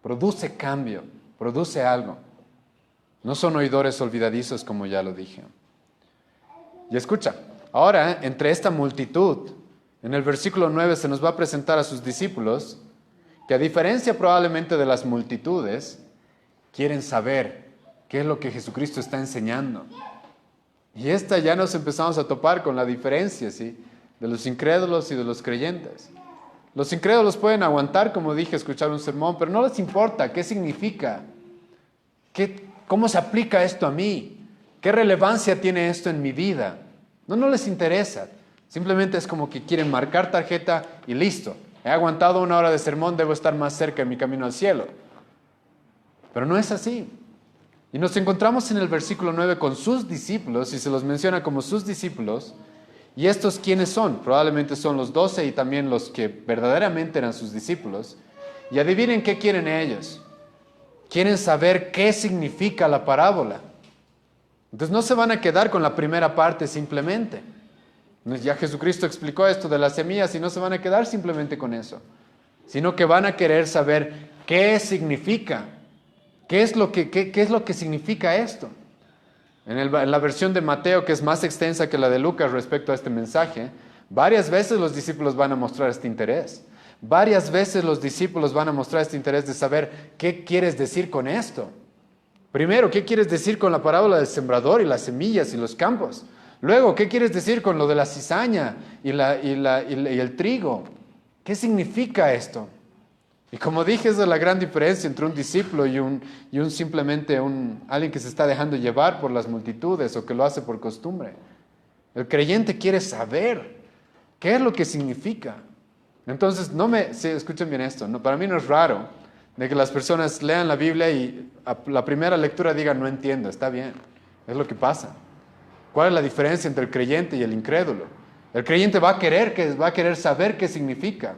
produce cambio, produce algo. No son oidores olvidadizos como ya lo dije. Y escucha, ahora entre esta multitud, en el versículo 9 se nos va a presentar a sus discípulos que a diferencia probablemente de las multitudes, quieren saber qué es lo que Jesucristo está enseñando. Y esta ya nos empezamos a topar con la diferencia, ¿sí? De los incrédulos y de los creyentes. Los incrédulos pueden aguantar, como dije, escuchar un sermón, pero no les importa qué significa, cómo se aplica esto a mí, qué relevancia tiene esto en mi vida. No les interesa. Simplemente es como que quieren marcar tarjeta y listo. He aguantado 1 hora de sermón, debo estar más cerca en mi camino al cielo. Pero no es así. Y nos encontramos en el versículo 9 con sus discípulos, y se los menciona como sus discípulos. ¿Y estos quiénes son? Probablemente son los 12 y también los que verdaderamente eran sus discípulos. Y adivinen qué quieren ellos. Quieren saber qué significa la parábola. Entonces no se van a quedar con la primera parte simplemente. Ya Jesucristo explicó esto de las semillas y no se van a quedar simplemente con eso, sino que van a querer saber qué significa, qué es lo que significa esto. En la versión de Mateo, que es más extensa que la de Lucas respecto a este mensaje, varias veces los discípulos van a mostrar este interés. Varias veces los discípulos van a mostrar este interés de saber qué quieres decir con esto. Primero, ¿qué quieres decir con la parábola del sembrador y las semillas y los campos? Luego, ¿qué quieres decir con lo de la cizaña y el trigo? ¿Qué significa esto? Y como dije, esa es la gran diferencia entre un discípulo y alguien que se está dejando llevar por las multitudes o que lo hace por costumbre. El creyente quiere saber qué es lo que significa. Entonces, escuchen bien esto, para mí no es raro de que las personas lean la Biblia y a la primera lectura digan, no entiendo, está bien, es lo que pasa. ¿Cuál es la diferencia entre el creyente y el incrédulo? El creyente va a querer saber qué significa.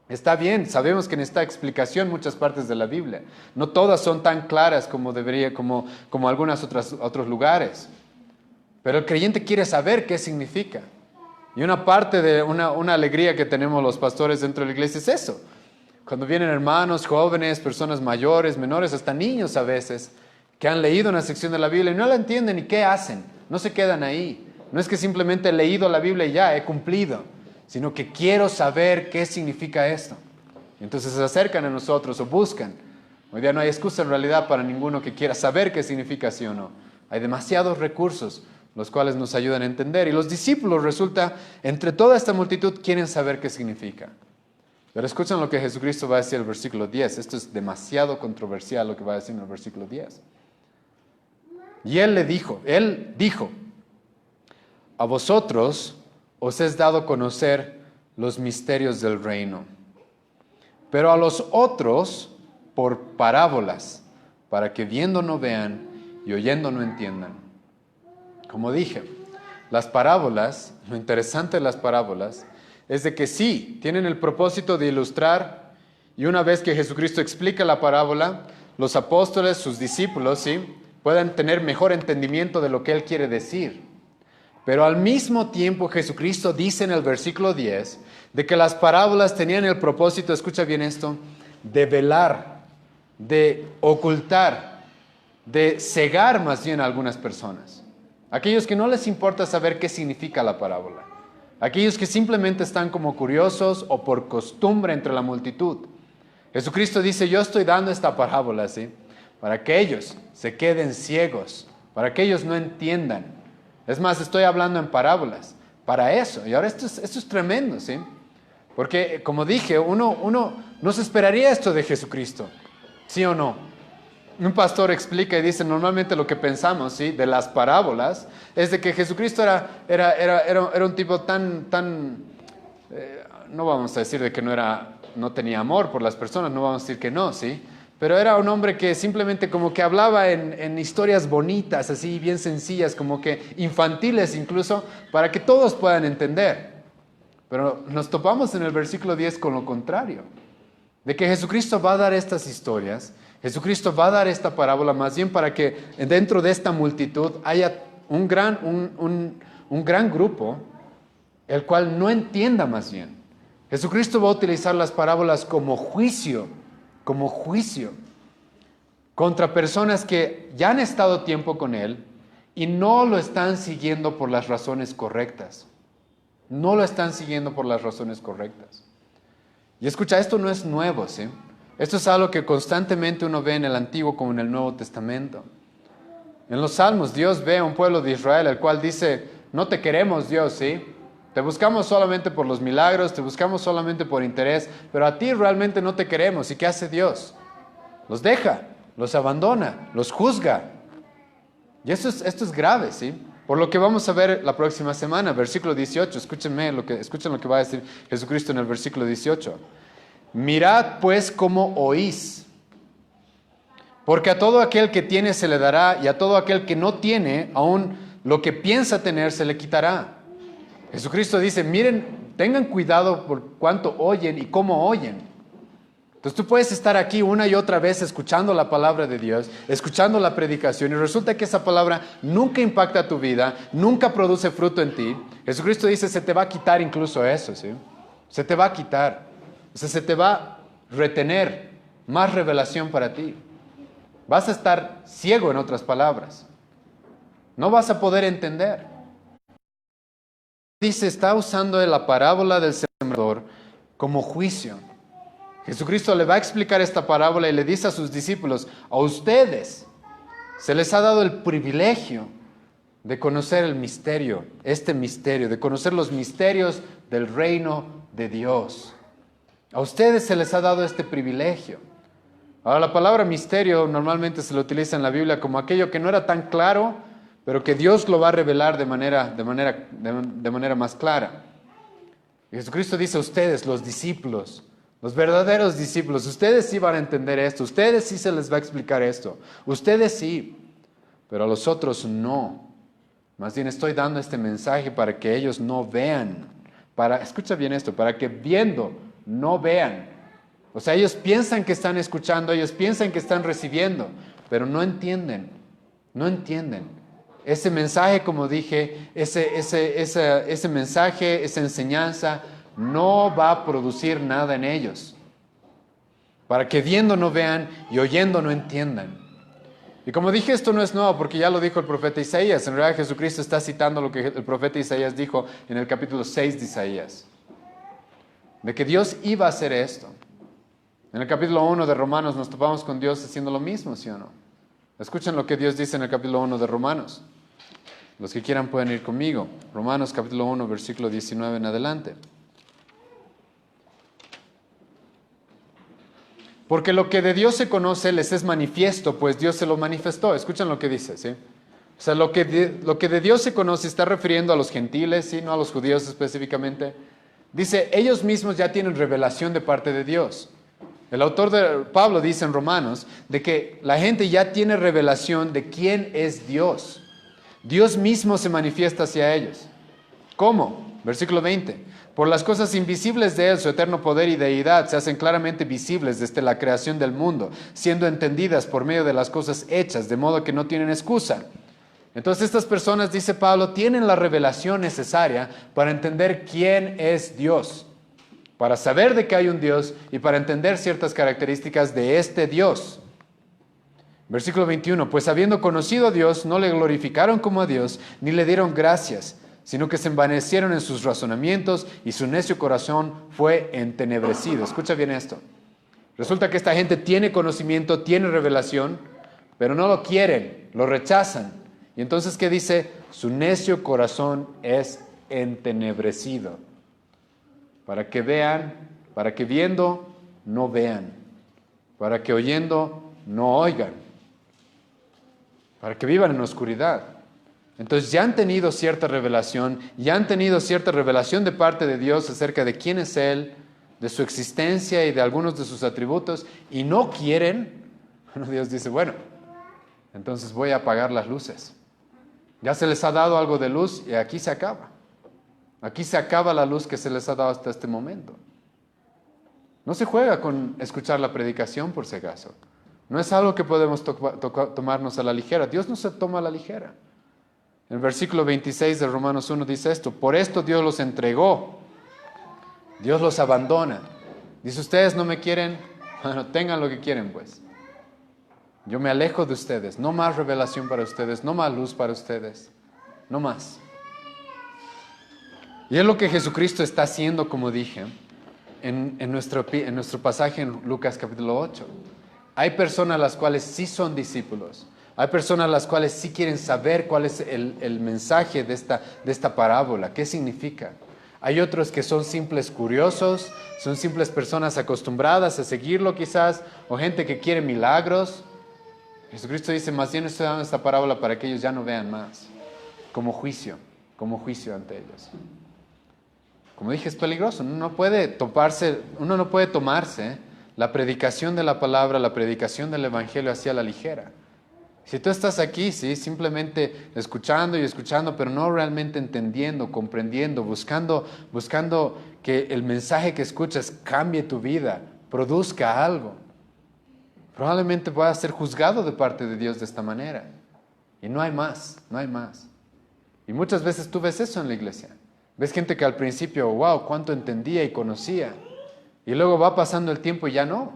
Está bien, sabemos que necesita explicación muchas partes de la Biblia. No todas son tan claras como algunos otros lugares. Pero el creyente quiere saber qué significa. Y una parte de una alegría que tenemos los pastores dentro de la iglesia es eso. Cuando vienen hermanos, jóvenes, personas mayores, menores, hasta niños a veces, que han leído una sección de la Biblia y no la entienden y qué hacen. No se quedan ahí. No es que simplemente he leído la Biblia y ya, he cumplido, sino que quiero saber qué significa esto. Y entonces se acercan a nosotros o buscan. Hoy día no hay excusa en realidad para ninguno que quiera saber qué significa sí o no. Hay demasiados recursos los cuales nos ayudan a entender. Y los discípulos, resulta, entre toda esta multitud, quieren saber qué significa. Pero escuchen lo que Jesucristo va a decir en el versículo 10. Esto es demasiado controversial lo que va a decir en el versículo 10. Y él dijo, a vosotros os es dado conocer los misterios del reino, pero a los otros por parábolas, para que viendo no vean y oyendo no entiendan. Como dije, las parábolas, lo interesante de las parábolas, es de que sí, tienen el propósito de ilustrar, y una vez que Jesucristo explica la parábola, los apóstoles, sus discípulos, sí, puedan tener mejor entendimiento de lo que Él quiere decir. Pero al mismo tiempo Jesucristo dice en el versículo 10 de que las parábolas tenían el propósito, escucha bien esto, de velar, de ocultar, de cegar más bien a algunas personas. Aquellos que no les importa saber qué significa la parábola. Aquellos que simplemente están como curiosos o por costumbre entre la multitud. Jesucristo dice, yo estoy dando esta parábola, ¿sí?, para que ellos se queden ciegos, para que ellos no entiendan. Es más, estoy hablando en parábolas, para eso. Y ahora esto es tremendo, ¿sí? Porque, como dije, uno no se esperaría esto de Jesucristo, ¿sí o no? Un pastor explica y dice, normalmente lo que pensamos, ¿sí?, de las parábolas, es de que Jesucristo era un tipo no vamos a decir de que no tenía amor por las personas, no vamos a decir que no, ¿sí? Pero era un hombre que simplemente como que hablaba en historias bonitas, así bien sencillas, como que infantiles incluso, para que todos puedan entender. Pero nos topamos en el versículo 10 con lo contrario, de que Jesucristo va a dar estas historias, Jesucristo va a dar esta parábola más bien para que dentro de esta multitud haya un gran grupo, el cual no entienda más bien. Jesucristo va a utilizar las parábolas como juicio contra personas que ya han estado tiempo con Él y no lo están siguiendo por las razones correctas. No lo están siguiendo por las razones correctas. Y escucha, esto no es nuevo, ¿sí? Esto es algo que constantemente uno ve en el Antiguo como en el Nuevo Testamento. En los Salmos, Dios ve a un pueblo de Israel, el cual dice, no te queremos, Dios, ¿sí? Te buscamos solamente por los milagros, te buscamos solamente por interés, pero a ti realmente no te queremos. ¿Y qué hace Dios? Los deja, los abandona, los juzga. Y esto es grave, ¿sí? Por lo que vamos a ver la próxima semana, versículo 18. Escuchen lo que va a decir Jesucristo en el versículo 18. Mirad pues cómo oís, Porque a todo aquel que tiene se le dará, y a todo aquel que no tiene, aún lo que piensa tener se le quitará. Jesucristo dice, miren, tengan cuidado por cuánto oyen y cómo oyen. Entonces tú puedes estar aquí una y otra vez escuchando la palabra de Dios, escuchando la predicación, y resulta que esa palabra nunca impacta tu vida, nunca produce fruto en ti. Jesucristo dice, se te va a quitar incluso eso, ¿sí? Se te va a quitar. O sea, se te va a retener más revelación para ti. Vas a estar ciego, en otras palabras. No vas a poder entender. Dice, está usando la parábola del sembrador como juicio. Jesucristo le va a explicar esta parábola y le dice a sus discípulos, a ustedes se les ha dado el privilegio de conocer el misterio, este misterio, de conocer los misterios del reino de Dios. A ustedes se les ha dado este privilegio. Ahora, la palabra misterio normalmente se lo utiliza en la Biblia como aquello que no era tan claro, pero que Dios lo va a revelar de manera más clara. Y Jesucristo dice a ustedes, los discípulos, los verdaderos discípulos, ustedes sí van a entender esto, ustedes sí se les va a explicar esto, ustedes sí, pero a los otros no. Más bien estoy dando este mensaje para que ellos no vean, escucha bien esto, para que viendo no vean. O sea, ellos piensan que están escuchando, ellos piensan que están recibiendo, pero no entienden, no entienden. Ese mensaje, como dije, ese mensaje, esa enseñanza, no va a producir nada en ellos. Para que viendo no vean y oyendo no entiendan. Y como dije, esto no es nuevo, porque ya lo dijo el profeta Isaías. En realidad Jesucristo está citando lo que el profeta Isaías dijo en el capítulo 6 de Isaías. De que Dios iba a hacer esto. En el capítulo 1 de Romanos nos topamos con Dios haciendo lo mismo, ¿sí o no? Escuchen lo que Dios dice en el capítulo 1 de Romanos. Los que quieran pueden ir conmigo. Romanos capítulo 1, versículo 19 en adelante. Porque lo que de Dios se conoce les es manifiesto, pues Dios se lo manifestó. Escuchen lo que dice, ¿sí? O sea, lo que de Dios se conoce está refiriendo a los gentiles, ¿sí? No a los judíos específicamente. Dice, ellos mismos ya tienen revelación de parte de Dios. El autor de Pablo dice en Romanos de que la gente ya tiene revelación de quién es Dios. Dios mismo se manifiesta hacia ellos. ¿Cómo? Versículo 20. Por las cosas invisibles de Él, su eterno poder y deidad se hacen claramente visibles desde la creación del mundo, siendo entendidas por medio de las cosas hechas, de modo que no tienen excusa. Entonces estas personas, dice Pablo, tienen la revelación necesaria para entender quién es Dios, para saber de que hay un Dios y para entender ciertas características de este Dios. Versículo 21, pues habiendo conocido a Dios, no le glorificaron como a Dios, ni le dieron gracias, sino que se envanecieron en sus razonamientos y su necio corazón fue entenebrecido. Escucha bien esto. Resulta que esta gente tiene conocimiento, tiene revelación, pero no lo quieren, lo rechazan. Y entonces, ¿qué dice? Su necio corazón es entenebrecido. Para que vean, para que viendo no vean, para que oyendo no oigan, para que vivan en oscuridad. Entonces ya han tenido cierta revelación, ya han tenido cierta revelación de parte de Dios acerca de quién es Él, de su existencia y de algunos de sus atributos, y no quieren. Bueno, Dios dice, bueno, entonces voy a apagar las luces. Ya se les ha dado algo de luz y aquí se acaba. Aquí se acaba la luz que se les ha dado hasta este momento. No se juega con escuchar la predicación, por si acaso. No es algo que podemos tomarnos a la ligera. Dios no se toma a la ligera. El versículo 26 de Romanos 1 dice esto: por esto Dios los entregó, Dios los abandona. Dice, ustedes no me quieren, bueno, tengan lo que quieren pues. Yo me alejo de ustedes, no más revelación para ustedes, no más luz para ustedes, no más. Y es lo que Jesucristo está haciendo, como dije, en nuestro pasaje en Lucas capítulo 8. Hay personas las cuales sí son discípulos. Hay personas las cuales sí quieren saber cuál es el mensaje de esta parábola, qué significa. Hay otros que son simples curiosos, son simples personas acostumbradas a seguirlo quizás, o gente que quiere milagros. Jesucristo dice, más bien estoy dando esta parábola para que ellos ya no vean más, como juicio ante ellos. Como dije, es peligroso, uno no puede tomarse la predicación de la palabra, la predicación del Evangelio así a la ligera. Si tú estás aquí, ¿sí? Simplemente escuchando y escuchando, pero no realmente entendiendo, comprendiendo, buscando que el mensaje que escuchas cambie tu vida, produzca algo, probablemente puedas ser juzgado de parte de Dios de esta manera. Y no hay más, no hay más. Y muchas veces tú ves eso en la iglesia. Ves gente que al principio, wow, cuánto entendía y conocía. Y luego va pasando el tiempo y ya no.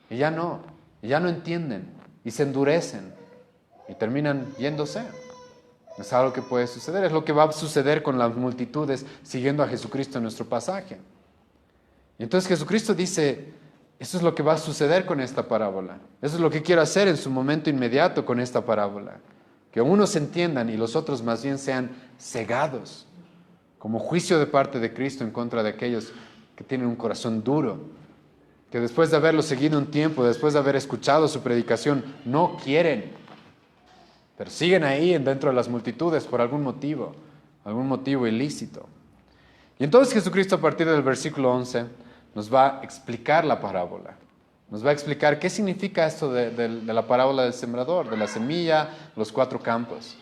Y ya no. Y ya no entienden. Y se endurecen. Y terminan yéndose. Es algo que puede suceder. Es lo que va a suceder con las multitudes siguiendo a Jesucristo en nuestro pasaje. Y entonces Jesucristo dice, eso es lo que va a suceder con esta parábola. Eso es lo que quiero hacer en su momento inmediato con esta parábola. Que unos entiendan y los otros más bien sean cegados. Como juicio de parte de Cristo en contra de aquellos que tienen un corazón duro. Que después de haberlo seguido un tiempo, después de haber escuchado su predicación, no quieren. Pero siguen ahí dentro de las multitudes por algún motivo ilícito. Y entonces Jesucristo a partir del versículo 11 nos va a explicar la parábola. Nos va a explicar qué significa esto de la parábola del sembrador, de la semilla, los 4 campos.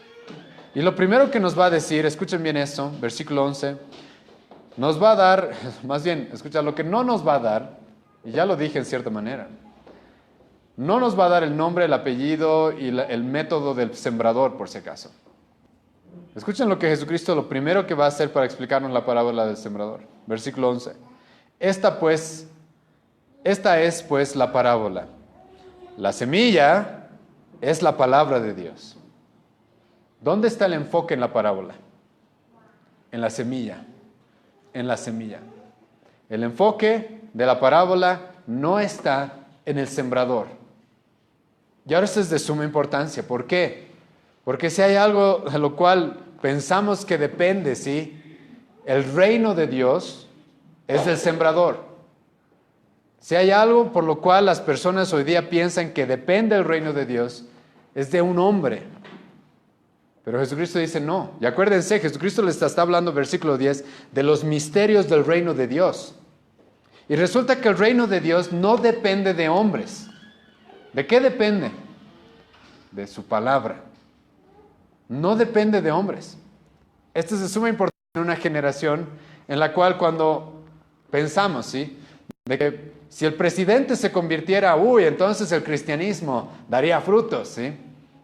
Y lo primero que nos va a decir, escuchen bien esto, versículo 11, nos va a dar, más bien, escucha, lo que no nos va a dar, y ya lo dije en cierta manera, no nos va a dar el nombre, el apellido y el método del sembrador, por si acaso. Escuchen lo que Jesucristo, lo primero que va a hacer para explicarnos la parábola del sembrador. Versículo 11. Esta es pues la parábola. La semilla es la palabra de Dios. ¿Dónde está el enfoque en la parábola? En la semilla. En la semilla. El enfoque de la parábola no está en el sembrador. Y ahora esto es de suma importancia. ¿Por qué? Porque si hay algo de lo cual pensamos que depende, ¿sí? El reino de Dios es del sembrador. Si hay algo por lo cual las personas hoy día piensan que depende del reino de Dios, es de un hombre. Pero Jesucristo dice no. Y acuérdense, Jesucristo les está hablando, versículo 10, de los misterios del reino de Dios. Y resulta que el reino de Dios no depende de hombres. ¿De qué depende? De su palabra. No depende de hombres. Esto es de suma importancia en una generación en la cual cuando pensamos, ¿sí? De que si el presidente se convirtiera, entonces el cristianismo daría frutos, ¿sí?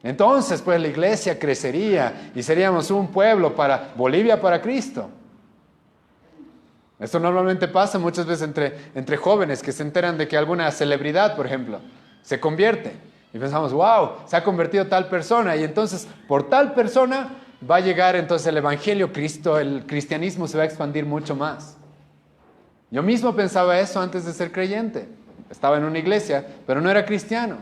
Entonces, pues la iglesia crecería y seríamos un pueblo para Bolivia, para Cristo. Esto normalmente pasa muchas veces entre jóvenes que se enteran de que alguna celebridad, por ejemplo, se convierte. Y pensamos, wow, se ha convertido tal persona. Y entonces, por tal persona va a llegar entonces el evangelio, Cristo, el cristianismo se va a expandir mucho más. Yo mismo pensaba eso antes de ser creyente. Estaba en una iglesia, pero no era cristiano.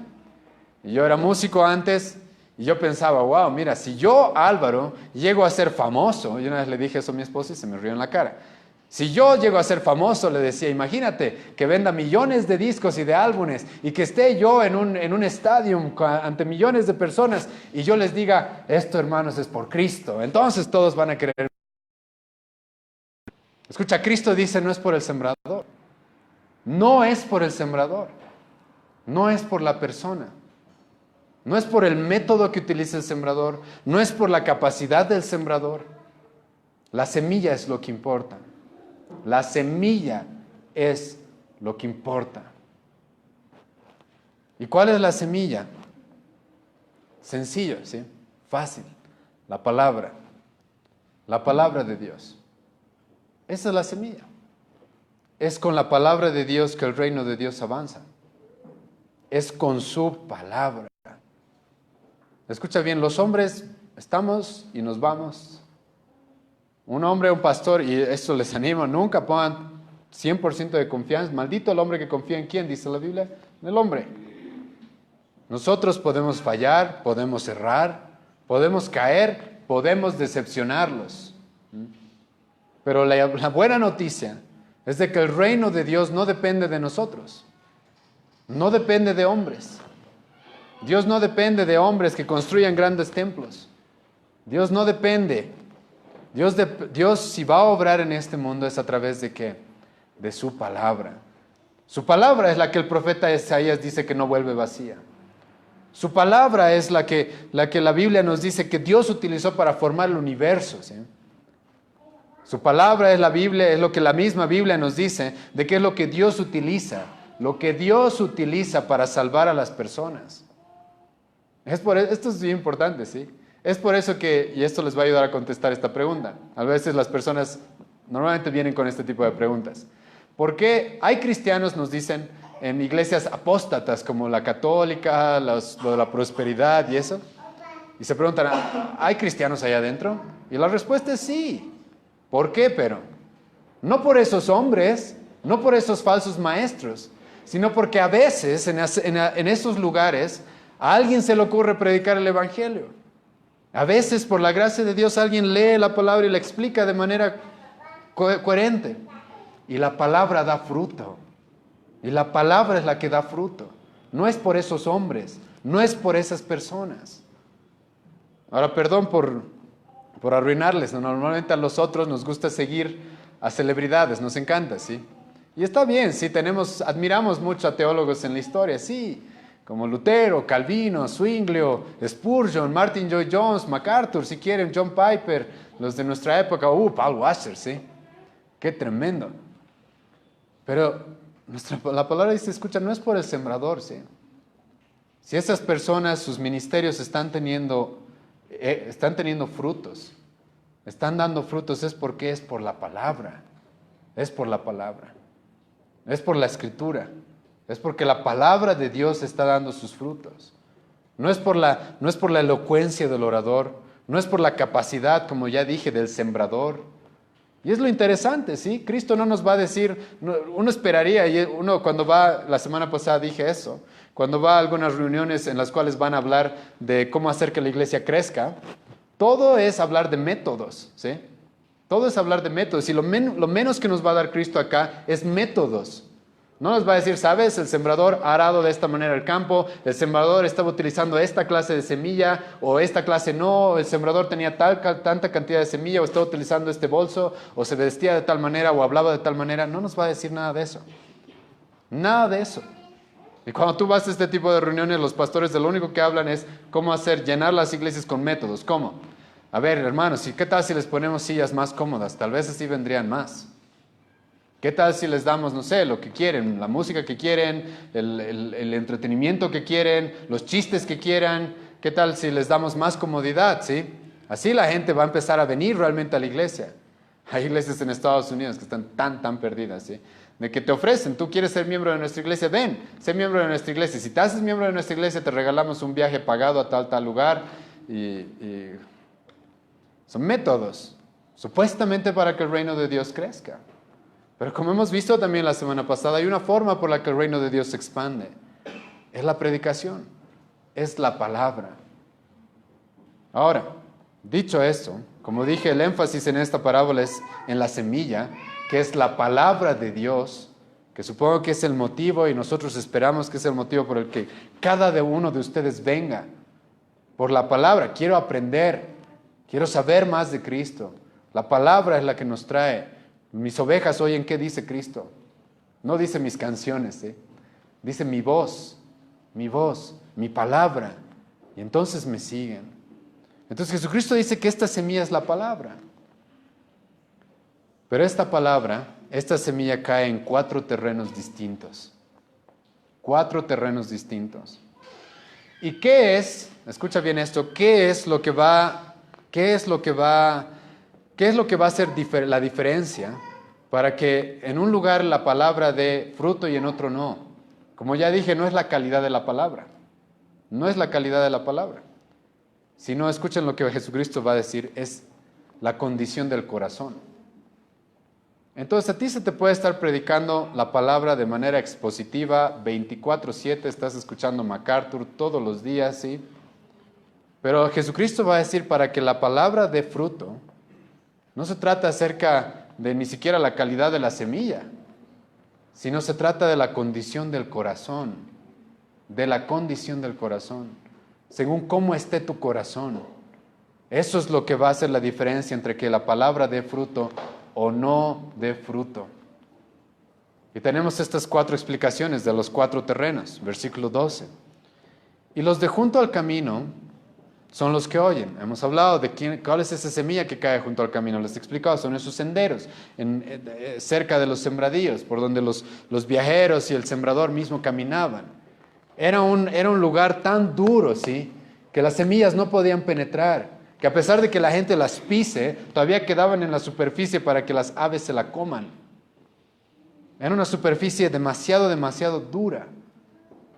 Y yo era músico antes, y yo pensaba, wow, mira, si yo, Álvaro, llego a ser famoso, y una vez le dije eso a mi esposa y se me rió en la cara. Si yo llego a ser famoso, le decía, imagínate que venda millones de discos y de álbumes y que esté yo en un estadio ante millones de personas y yo les diga, esto, hermanos, es por Cristo. Entonces todos van a querer. Escucha, Cristo dice, no es por el sembrador. No es por el sembrador. No es por la persona. No es por el método que utiliza el sembrador. No es por la capacidad del sembrador. La semilla es lo que importa. La semilla es lo que importa. ¿Y cuál es la semilla? Sencillo, ¿sí? Fácil. La palabra. La palabra de Dios. Esa es la semilla. Es con la palabra de Dios que el reino de Dios avanza. Es con su palabra. Escucha bien, los hombres estamos y nos vamos. Un hombre, un pastor, y esto les animo, nunca pongan 100% de confianza. Maldito el hombre que confía en quién, dice la Biblia, en el hombre. Nosotros podemos fallar, podemos errar, podemos caer, podemos decepcionarlos. Pero la buena noticia es de que el reino de Dios no depende de nosotros. No depende de hombres. Dios no depende de hombres que construyan grandes templos. Dios no depende. Dios si va a obrar en este mundo es a través de ¿qué? De su palabra. Su palabra es la que el profeta Isaías dice que no vuelve vacía. Su palabra es la que la Biblia nos dice que Dios utilizó para formar el universo, ¿sí? Su palabra es la Biblia, es lo que la misma Biblia nos dice de qué es lo que Dios utiliza para salvar a las personas. Esto es bien importante, ¿sí? Es por eso que, y esto les va a ayudar a contestar esta pregunta. A veces las personas normalmente vienen con este tipo de preguntas. ¿Por qué hay cristianos, nos dicen, en iglesias apóstatas como la católica, lo de la prosperidad y eso? Y se preguntan, ¿hay cristianos allá adentro? Y la respuesta es sí. ¿Por qué, pero? No por esos hombres, no por esos falsos maestros, sino porque a veces en esos lugares a alguien se le ocurre predicar el evangelio. A veces, por la gracia de Dios, alguien lee la palabra y la explica de manera coherente. Y la palabra da fruto. Y la palabra es la que da fruto. No es por esos hombres, no es por esas personas. Ahora, perdón por arruinarles, ¿no? Normalmente a los otros nos gusta seguir a celebridades, nos encanta, ¿sí? Y está bien, sí, admiramos mucho a teólogos en la historia, sí, como Lutero, Calvino, Zwinglio, Spurgeon, Martin Lloyd-Jones, MacArthur, si quieren, John Piper, los de nuestra época, Paul Washer, ¿sí? Qué tremendo. Pero la palabra dice, escucha, no es por el sembrador, ¿sí? Si esas personas, sus ministerios están teniendo frutos, están dando frutos, es porque es por la palabra, es por la palabra, es por la escritura, es porque la palabra de Dios está dando sus frutos. No es por la elocuencia del orador, no es por la capacidad, como ya dije, del sembrador. Y es lo interesante, ¿sí? Cristo no nos va a decir, uno esperaría, y uno cuando va, la semana pasada dije eso, cuando va a algunas reuniones en las cuales van a hablar de cómo hacer que la iglesia crezca, todo es hablar de métodos, ¿sí? Todo es hablar de métodos, y lo menos que nos va a dar Cristo acá es métodos. No nos va a decir, ¿sabes? El sembrador ha arado de esta manera el campo, el sembrador estaba utilizando esta clase de semilla, o esta clase no, el sembrador tenía tanta cantidad de semilla, o estaba utilizando este bolso, o se vestía de tal manera, o hablaba de tal manera. No nos va a decir nada de eso. Nada de eso. Y cuando tú vas a este tipo de reuniones, los pastores de lo único que hablan es cómo llenar las iglesias con métodos. ¿Cómo? A ver, hermanos, ¿y qué tal si les ponemos sillas más cómodas? Tal vez así vendrían más. ¿Qué tal si les damos, no sé, lo que quieren, la música que quieren, el entretenimiento que quieren, los chistes que quieran? ¿Qué tal si les damos más comodidad, sí? Así la gente va a empezar a venir realmente a la iglesia. Hay iglesias en Estados Unidos que están tan perdidas, ¿sí? De que te ofrecen, tú quieres ser miembro de nuestra iglesia, ven, sé miembro de nuestra iglesia. Si te haces miembro de nuestra iglesia, te regalamos un viaje pagado a tal lugar. Y son métodos, supuestamente para que el reino de Dios crezca. Pero como hemos visto también la semana pasada, hay una forma por la que el reino de Dios se expande. Es la predicación, es la palabra. Ahora, dicho esto, como dije, el énfasis en esta parábola es en la semilla, que es la palabra de Dios, que supongo que es el motivo, y nosotros esperamos que es el motivo por el que cada uno de ustedes venga. Por la palabra, quiero aprender, quiero saber más de Cristo. La palabra es la que nos trae. Mis ovejas oyen qué dice Cristo. No dice mis canciones, ¿eh? Dice mi voz, mi palabra. Y entonces me siguen. Entonces Jesucristo dice que esta semilla es la palabra. Pero esta semilla cae en 4 terrenos distintos. 4 terrenos distintos. ¿Y qué es? Escucha bien esto. ¿Qué es lo que va a ser la diferencia para que en un lugar la palabra dé fruto y en otro no? Como ya dije, no es la calidad de la palabra. No es la calidad de la palabra. Si no, escuchen lo que Jesucristo va a decir, es la condición del corazón. Entonces a ti se te puede estar predicando la palabra de manera expositiva, 24/7, estás escuchando MacArthur todos los días, ¿sí? Pero Jesucristo va a decir, para que la palabra dé fruto, no se trata acerca de ni siquiera la calidad de la semilla, sino se trata de la condición del corazón, según cómo esté tu corazón. Eso es lo que va a hacer la diferencia entre que la palabra dé fruto o no dé fruto. Y tenemos estas 4 explicaciones de los 4 terrenos, versículo 12. Y los de junto al camino son los que oyen. Hemos hablado de cuál es esa semilla que cae junto al camino. Les he explicado, son esos senderos cerca de los sembradíos, por donde los viajeros y el sembrador mismo caminaban. Era un lugar tan duro, ¿sí?, que las semillas no podían penetrar, que a pesar de que la gente las pise, todavía quedaban en la superficie para que las aves se la coman. Era una superficie demasiado dura.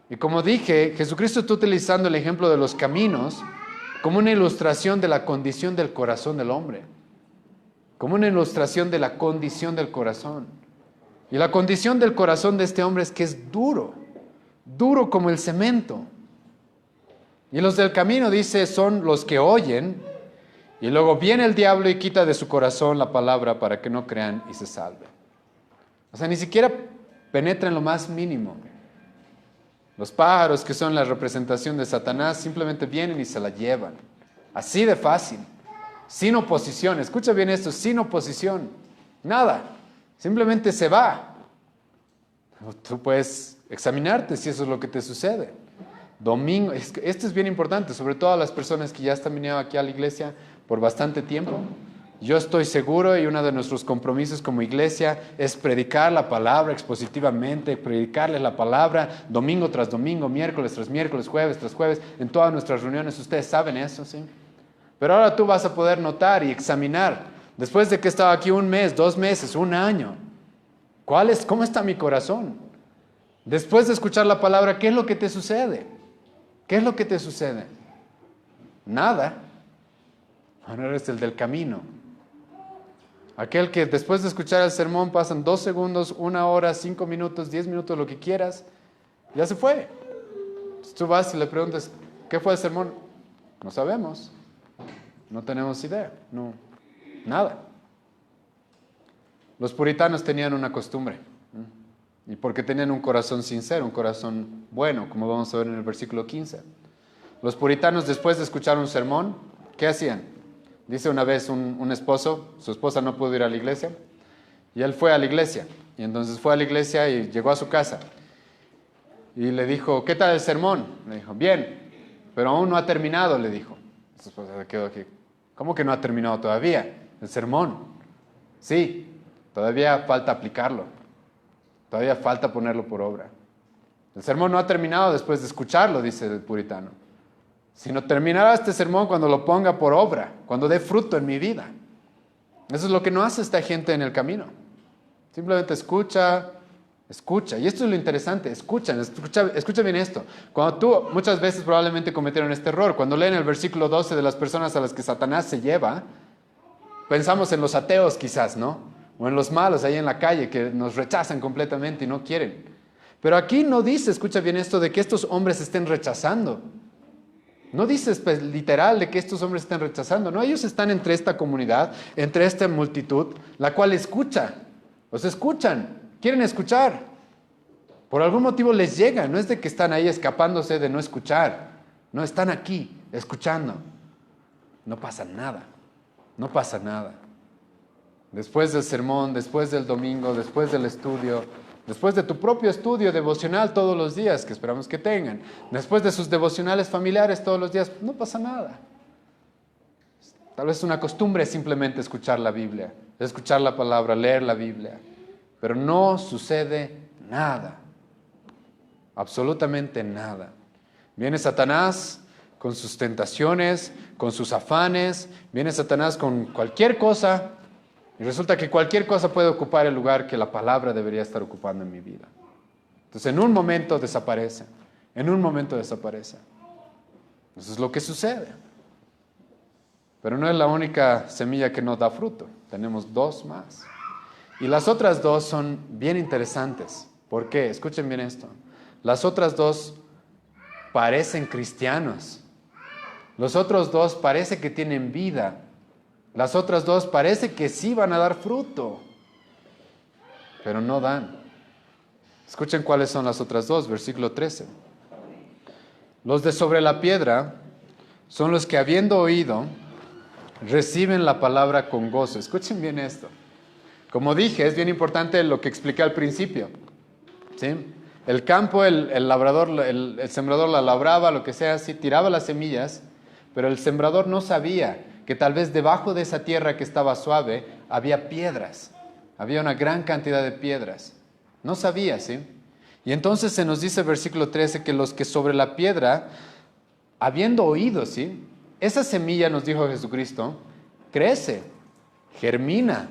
Y como dije, Jesucristo está utilizando el ejemplo de los caminos como una ilustración de la condición del corazón del hombre. Como una ilustración de la condición del corazón. Y la condición del corazón de este hombre es que es duro como el cemento. Y los del camino, dice, son los que oyen, y luego viene el diablo y quita de su corazón la palabra para que no crean y se salven. O sea, ni siquiera penetra en lo más mínimo. Los pájaros, que son la representación de Satanás, simplemente vienen y se la llevan. Así de fácil. Sin oposición. Escucha bien esto, sin oposición. Nada. Simplemente se va. Tú puedes examinarte si eso es lo que te sucede. Domingo, esto es bien importante, sobre todo a las personas que ya están viniendo aquí a la iglesia por bastante tiempo. Yo estoy seguro, y uno de nuestros compromisos como iglesia es predicar la palabra expositivamente, predicarles la palabra domingo tras domingo, miércoles tras miércoles, jueves tras jueves, en todas nuestras reuniones. Ustedes saben eso, ¿sí? Pero ahora tú vas a poder notar y examinar, después de que he estado aquí 1 mes, 2 meses, 1 año, ¿cómo está mi corazón? Después de escuchar la palabra, ¿qué es lo que te sucede? ¿Qué es lo que te sucede? Nada. Ahora eres el del camino. Aquel que después de escuchar el sermón pasan 2 segundos, 1 hora, 5 minutos, 10 minutos, lo que quieras, ya se fue. Entonces tú vas y le preguntas, ¿qué fue el sermón? No sabemos. No tenemos idea. No. Nada. Los puritanos tenían una costumbre. Y porque tenían un corazón sincero, un corazón bueno, como vamos a ver en el versículo 15. Los puritanos, después de escuchar un sermón, ¿qué hacían? Dice una vez un esposo, su esposa no pudo ir a la iglesia, y él fue a la iglesia. Y entonces fue a la iglesia y llegó a su casa. Y le dijo, ¿qué tal el sermón? Le dijo, bien, pero aún no ha terminado, le dijo. Su esposa se quedó aquí. ¿Cómo que no ha terminado todavía el sermón? Sí, todavía falta aplicarlo. Todavía falta ponerlo por obra. El sermón no ha terminado después de escucharlo, dice el puritano. Sino terminará este sermón cuando lo ponga por obra, cuando dé fruto en mi vida. Eso es lo que no hace esta gente en el camino. Simplemente escucha. Y esto es lo interesante, escucha bien esto. Cuando tú, muchas veces probablemente cometieron este error, cuando leen el versículo 12 de las personas a las que Satanás se lleva, pensamos en los ateos quizás, ¿no? O en los malos ahí en la calle que nos rechazan completamente y no quieren. Pero aquí no dice, escucha bien esto, de que estos hombres estén rechazando. No dice literal de que estos hombres estén rechazando. No, ellos están entre esta comunidad, entre esta multitud, la cual escucha. Los escuchan, quieren escuchar. Por algún motivo les llega. No es de que están ahí escapándose de no escuchar. No, están aquí, escuchando. No pasa nada. No pasa nada. Después del sermón, después del domingo, después del estudio, después de tu propio estudio devocional todos los días, que esperamos que tengan, después de sus devocionales familiares todos los días, no pasa nada. Tal vez es una costumbre simplemente escuchar la Biblia, escuchar la palabra, leer la Biblia, pero no sucede nada, absolutamente nada. Viene Satanás con sus tentaciones, con sus afanes, viene Satanás con cualquier cosa. Y resulta que cualquier cosa puede ocupar el lugar que la palabra debería estar ocupando en mi vida. Entonces, en un momento desaparece. Eso es lo que sucede. Pero no es la única semilla que no da fruto. Tenemos 2 más. Y las otras 2 son bien interesantes. ¿Por qué? Escuchen bien esto. Las otras 2 parecen cristianos. Los otros 2 parece que tienen vida. Las otras 2 parece que sí van a dar fruto, pero no dan. Escuchen cuáles son las otras 2, versículo 13. Los de sobre la piedra son los que, habiendo oído, reciben la palabra con gozo. Escuchen bien esto. Como dije, es bien importante lo que expliqué al principio. ¿sí? El campo, el labrador, el sembrador la labraba, lo que sea, sí, tiraba las semillas, pero el sembrador no sabía que tal vez debajo de esa tierra que estaba suave había piedras, había una gran cantidad de piedras. No sabía, ¿sí? Y entonces se nos dice versículo 13 que los que sobre la piedra, habiendo oído, ¿sí? Esa semilla, nos dijo Jesucristo, crece, germina,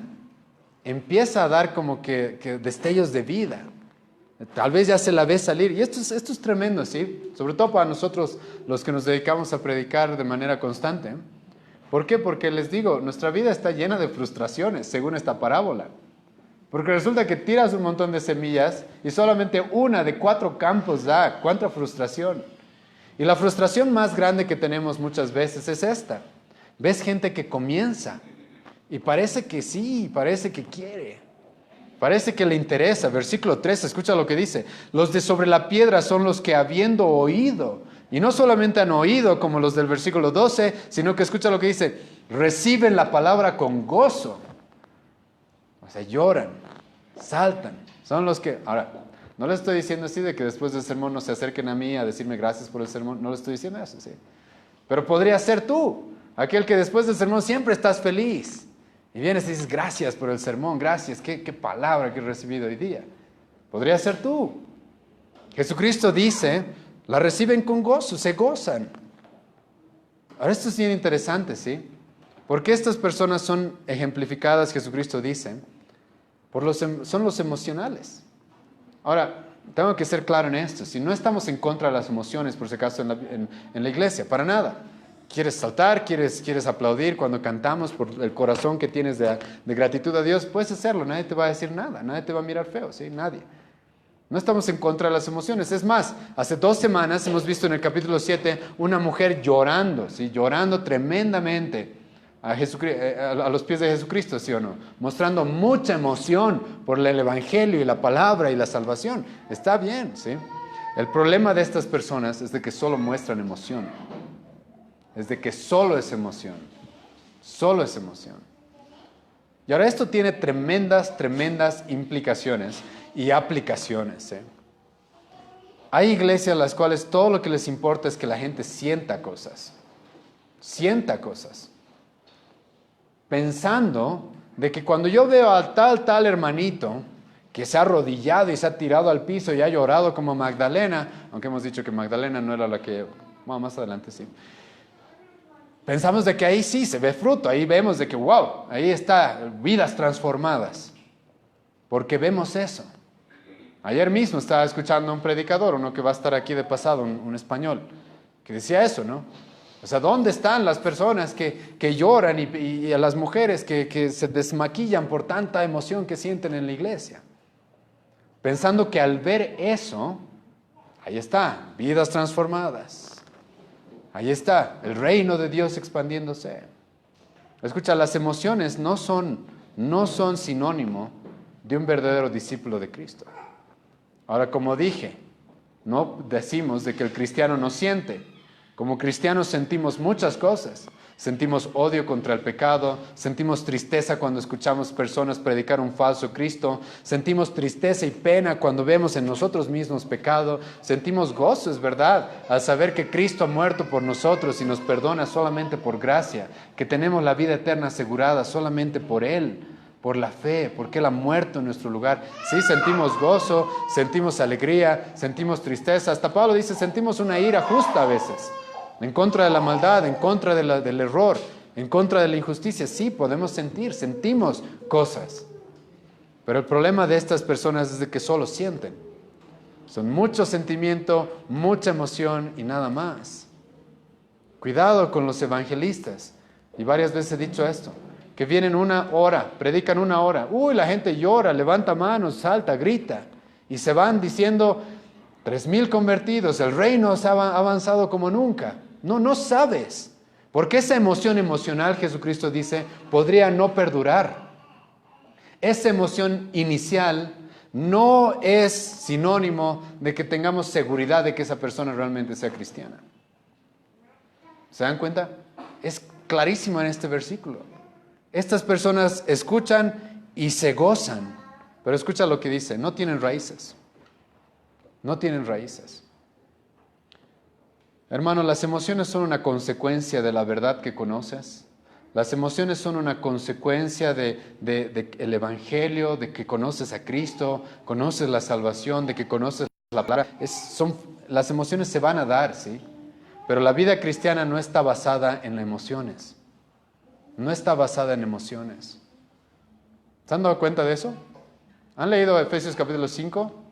empieza a dar como que destellos de vida. Tal vez ya se la ve salir. Y esto es tremendo, ¿sí? Sobre todo para nosotros, los que nos dedicamos a predicar de manera constante. ¿Por qué? Porque les digo, nuestra vida está llena de frustraciones, según esta parábola. Porque resulta que tiras un montón de semillas y solamente una de 4 campos da. ¡Cuánta frustración! Y la frustración más grande que tenemos muchas veces es esta. Ves gente que comienza y parece que sí, parece que quiere, parece que le interesa. Versículo 13, escucha lo que dice. Los de sobre la piedra son los que habiendo oído, y no solamente han oído como los del versículo 12, sino que escucha lo que dice, reciben la palabra con gozo. O sea, lloran, saltan. Son los que... Ahora, no les estoy diciendo así de que después del sermón no se acerquen a mí a decirme gracias por el sermón. No les estoy diciendo eso, sí. Pero podría ser tú, aquel que después del sermón siempre estás feliz. Y vienes y dices, gracias por el sermón, gracias, qué palabra que he recibido hoy día. Podría ser tú. Jesucristo dice, la reciben con gozo, se gozan. Ahora esto es bien interesante, ¿sí? Porque estas personas son ejemplificadas, Jesucristo dice, son los emocionales. Ahora, tengo que ser claro en esto. Si no estamos en contra de las emociones, por si acaso, en la iglesia, para nada. ¿Quieres saltar? ¿Quieres aplaudir cuando cantamos por el corazón que tienes de gratitud a Dios? Puedes hacerlo, nadie te va a decir nada, nadie te va a mirar feo, ¿sí? Nadie. No estamos en contra de las emociones. Es más, hace 2 semanas hemos visto en el capítulo 7 una mujer llorando, ¿sí? Llorando tremendamente a los pies de Jesucristo, ¿sí o no? Mostrando mucha emoción por el evangelio y la palabra y la salvación. Está bien, ¿sí? El problema de estas personas es de que solo muestran emoción. Es de que solo es emoción. Solo es emoción. Y ahora esto tiene tremendas implicaciones y aplicaciones, ¿eh? Hay iglesias a las cuales todo lo que les importa es que la gente sienta cosas. Sienta cosas. Pensando de que cuando yo veo al tal hermanito que se ha arrodillado y se ha tirado al piso y ha llorado como Magdalena, aunque hemos dicho que Magdalena no era la que... Bueno, más adelante sí. Pensamos de que ahí sí se ve fruto, ahí vemos de que wow, ahí está, vidas transformadas. Porque vemos eso. Ayer mismo estaba escuchando a un predicador, uno que va a estar aquí de pasado, un español, que decía eso, ¿no? O sea, ¿dónde están las personas que lloran y a las mujeres que se desmaquillan por tanta emoción que sienten en la iglesia? Pensando que al ver eso, ahí está, vidas transformadas. Ahí está, el reino de Dios expandiéndose. Escucha, las emociones no son sinónimo de un verdadero discípulo de Cristo. Ahora, como dije, no decimos de que el cristiano no siente. Como cristianos sentimos muchas cosas. Sentimos odio contra el pecado, sentimos tristeza cuando escuchamos personas predicar un falso Cristo, sentimos tristeza y pena cuando vemos en nosotros mismos pecado, sentimos gozo, es verdad, al saber que Cristo ha muerto por nosotros y nos perdona solamente por gracia, que tenemos la vida eterna asegurada solamente por Él, por la fe, porque Él ha muerto en nuestro lugar. Sí, sentimos gozo, sentimos alegría, sentimos tristeza, hasta Pablo dice, sentimos una ira justa a veces. En contra de la maldad, en contra del error, en contra de la injusticia. Sí, podemos sentimos cosas. Pero el problema de estas personas es de que solo sienten. Son mucho sentimiento, mucha emoción y nada más. Cuidado con los evangelistas. Y varias veces he dicho esto. Que vienen 1 hora, predican 1 hora. Uy, la gente llora, levanta manos, salta, grita. Y se van diciendo, 3,000 convertidos, el reino se ha avanzado como nunca. No sabes. Porque esa emoción emocional, Jesucristo dice, podría no perdurar. Esa emoción inicial no es sinónimo de que tengamos seguridad de que esa persona realmente sea cristiana. ¿Se dan cuenta? Es clarísimo en este versículo. Estas personas escuchan y se gozan. Pero escucha lo que dice, no tienen raíces. No tienen raíces. Hermano, las emociones son una consecuencia de la verdad que conoces. Las emociones son una consecuencia del Evangelio, de que conoces a Cristo, conoces la salvación, de que conoces la palabra. Las emociones se van a dar, ¿sí? Pero la vida cristiana no está basada en emociones. No está basada en emociones. ¿Se han dado cuenta de eso? ¿Han leído Efesios capítulo 5?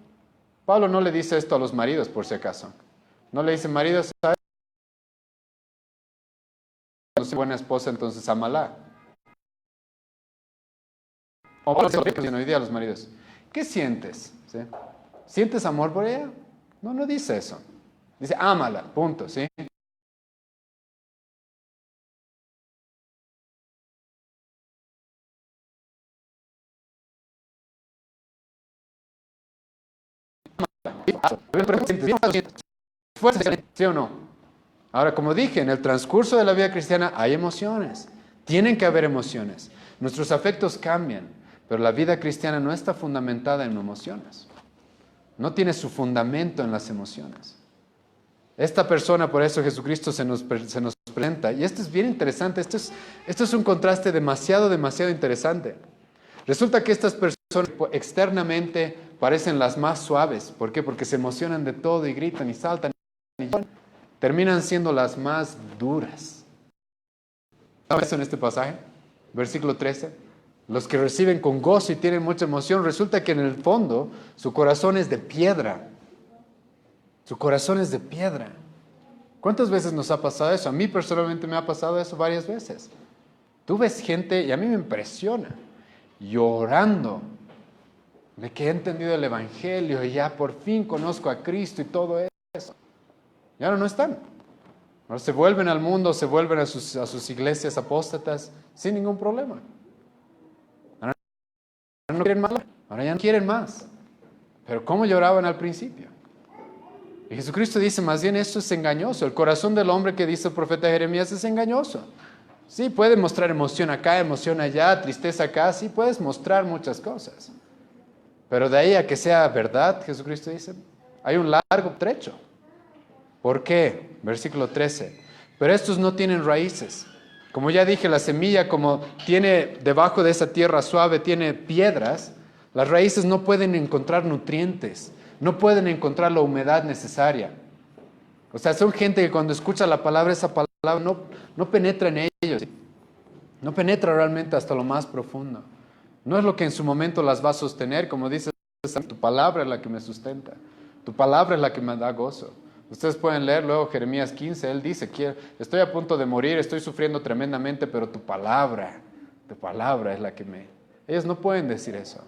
Pablo no le dice esto a los maridos, por si acaso. No le dice, maridos, ¿sabes? No soy buena esposa, entonces ámala. O Pablo dice hoy día a los maridos, ¿qué sientes? ¿Sí? ¿Sientes amor por ella? No, no dice eso. Dice, ámala, punto, ¿sí? ¿Sí o no? Ahora, como dije, en el transcurso de la vida cristiana hay emociones. Tienen que haber emociones. Nuestros afectos cambian, pero la vida cristiana no está fundamentada en emociones. No tiene su fundamento en las emociones. Esta persona, por eso Jesucristo se nos presenta. Y esto es bien interesante. Esto es un contraste demasiado interesante. Resulta que estas personas externamente parecen las más suaves. ¿Por qué? Porque se emocionan de todo y gritan y saltan y lloran. Terminan siendo las más duras. ¿Sabes eso en este pasaje? Versículo 13. Los que reciben con gozo y tienen mucha emoción, resulta que en el fondo su corazón es de piedra. Su corazón es de piedra. ¿Cuántas veces nos ha pasado eso? A mí personalmente me ha pasado eso varias veces. Tú ves gente, y a mí me impresiona, llorando de que he entendido el Evangelio y ya por fin conozco a Cristo y todo eso. Y ahora no están. Ahora se vuelven al mundo, se vuelven a sus iglesias apóstatas sin ningún problema. Ahora no quieren más. Ahora ya no quieren más. Pero ¿cómo lloraban al principio? Y Jesucristo dice, más bien esto es engañoso. El corazón del hombre, que dice el profeta Jeremías, es engañoso. Sí, puede mostrar emoción acá, emoción allá, tristeza acá, sí puedes mostrar muchas cosas. Pero de ahí a que sea verdad, Jesucristo dice, hay un largo trecho. ¿Por qué? Versículo 13. Pero estos no tienen raíces. Como ya dije, la semilla, como tiene debajo de esa tierra suave, tiene piedras, las raíces no pueden encontrar nutrientes, no pueden encontrar la humedad necesaria. O sea, son gente que cuando escucha la palabra, esa palabra no penetra en ellos. ¿Sí? No penetra realmente hasta lo más profundo. No es lo que en su momento las va a sostener, como dice, tu palabra es la que me sustenta. Tu palabra es la que me da gozo. Ustedes pueden leer luego Jeremías 15, él dice, estoy a punto de morir, estoy sufriendo tremendamente, pero tu palabra es la que me... Ellos no pueden decir eso.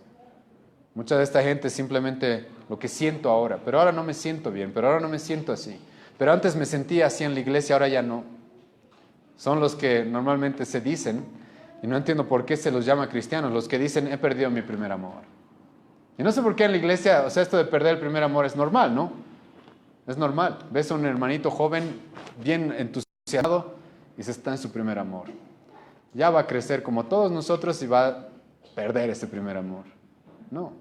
Mucha de esta gente simplemente lo que siento ahora, pero ahora no me siento bien, pero ahora no me siento así. Pero antes me sentía así en la iglesia, ahora ya no. Son los que normalmente se dicen, y no entiendo por qué se los llama cristianos, los que dicen, he perdido mi primer amor. Y no sé por qué en la iglesia, o sea, esto de perder el primer amor es normal, ¿no? Es normal. Ves a un hermanito joven, bien entusiasmado, y se está en su primer amor. Ya va a crecer como todos nosotros y va a perder ese primer amor. No.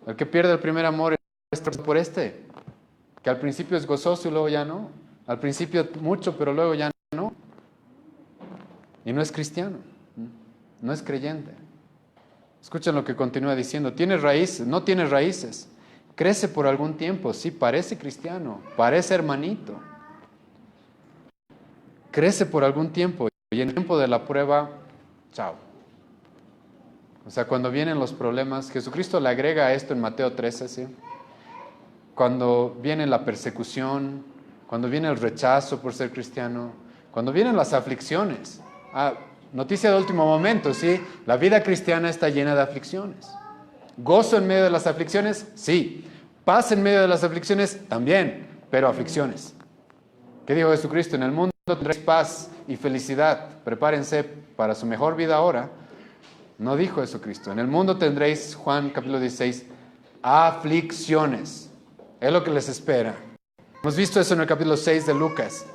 El que pierde el primer amor es por que al principio es gozoso y luego ya no. Al principio mucho, pero luego ya no. Y no es cristiano, no es creyente. Escuchen lo que continúa diciendo. ¿Tiene raíces? No tiene raíces. Crece por algún tiempo, sí, parece cristiano, parece hermanito. Crece por algún tiempo y en el tiempo de la prueba, chao. O sea, cuando vienen los problemas, Jesucristo le agrega a esto en Mateo 13, ¿sí? Cuando viene la persecución, cuando viene el rechazo por ser cristiano, cuando vienen las aflicciones. Noticia de último momento, ¿sí? La vida cristiana está llena de aflicciones. ¿Gozo en medio de las aflicciones? Sí. ¿Paz en medio de las aflicciones? También, pero aflicciones. ¿Qué dijo Jesucristo? En el mundo tendréis paz y felicidad. Prepárense para su mejor vida ahora. No dijo Jesucristo. En el mundo tendréis, Juan capítulo 16, aflicciones. Es lo que les espera. Hemos visto eso en el capítulo 6 de Lucas.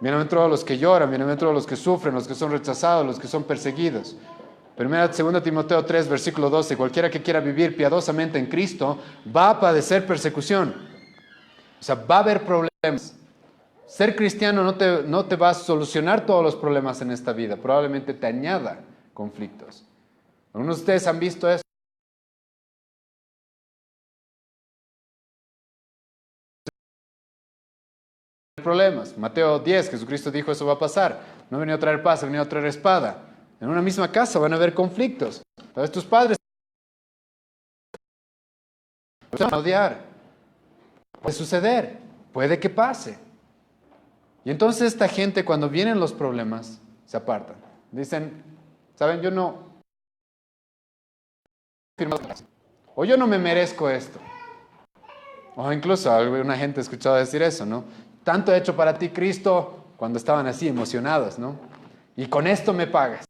Bienaventurados los que lloran, bienaventurados los que sufren, los que son rechazados, los que son perseguidos. Segunda Timoteo 3, versículo 12. Cualquiera que quiera vivir piadosamente en Cristo va a padecer persecución. O sea, va a haber problemas. Ser cristiano no te va a solucionar todos los problemas en esta vida. Probablemente te añada conflictos. Algunos de ustedes han visto eso. Problemas. Mateo 10, Jesucristo dijo eso va a pasar. No he venido a traer paz, he venido a traer espada. En una misma casa van a haber conflictos. Tal vez tus padres te van a odiar. Puede suceder, puede que pase. Y entonces esta gente cuando vienen los problemas se apartan. Dicen, ¿saben? Yo no o yo no me merezco esto. O incluso alguna gente ha escuchado decir eso, ¿no? Tanto he hecho para ti, Cristo, cuando estaban así emocionados, ¿no? Y con esto me pagas.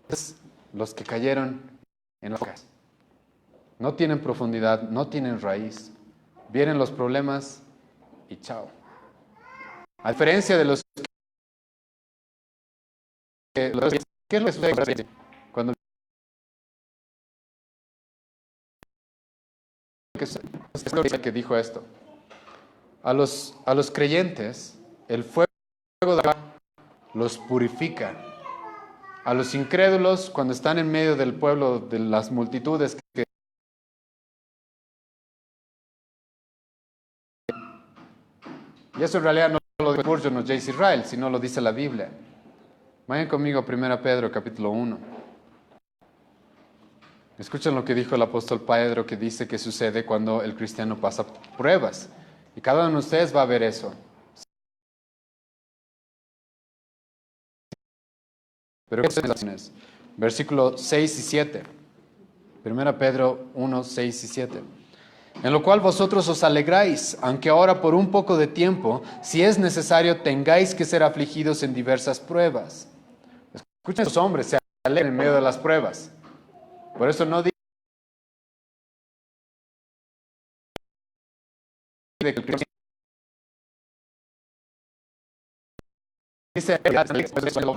Entonces, los que cayeron en las rocas no tienen profundidad, no tienen raíz. Vienen los problemas y chao. A diferencia de los que... ¿Qué es lo que sucede cuando... que dijo esto? A los creyentes, el fuego de la los purifica. A los incrédulos, cuando están en medio del pueblo, de las multitudes que... Y eso en realidad no lo dice Spurgeon o J.C. Ryle, sino lo dice la Biblia. Vayan conmigo a 1 Pedro, capítulo 1. Escuchen lo que dijo el apóstol Pedro, que dice que sucede cuando el cristiano pasa pruebas. Y cada uno de ustedes va a ver eso. Pero ¿qué es? Versículos 6 y 7. 1 Pedro 1, 6 y 7. En lo cual vosotros os alegráis, aunque ahora por un poco de tiempo, si es necesario, tengáis que ser afligidos en diversas pruebas. Escuchen, los hombres se alegran en medio de las pruebas. Por eso no dice que el cristiano dice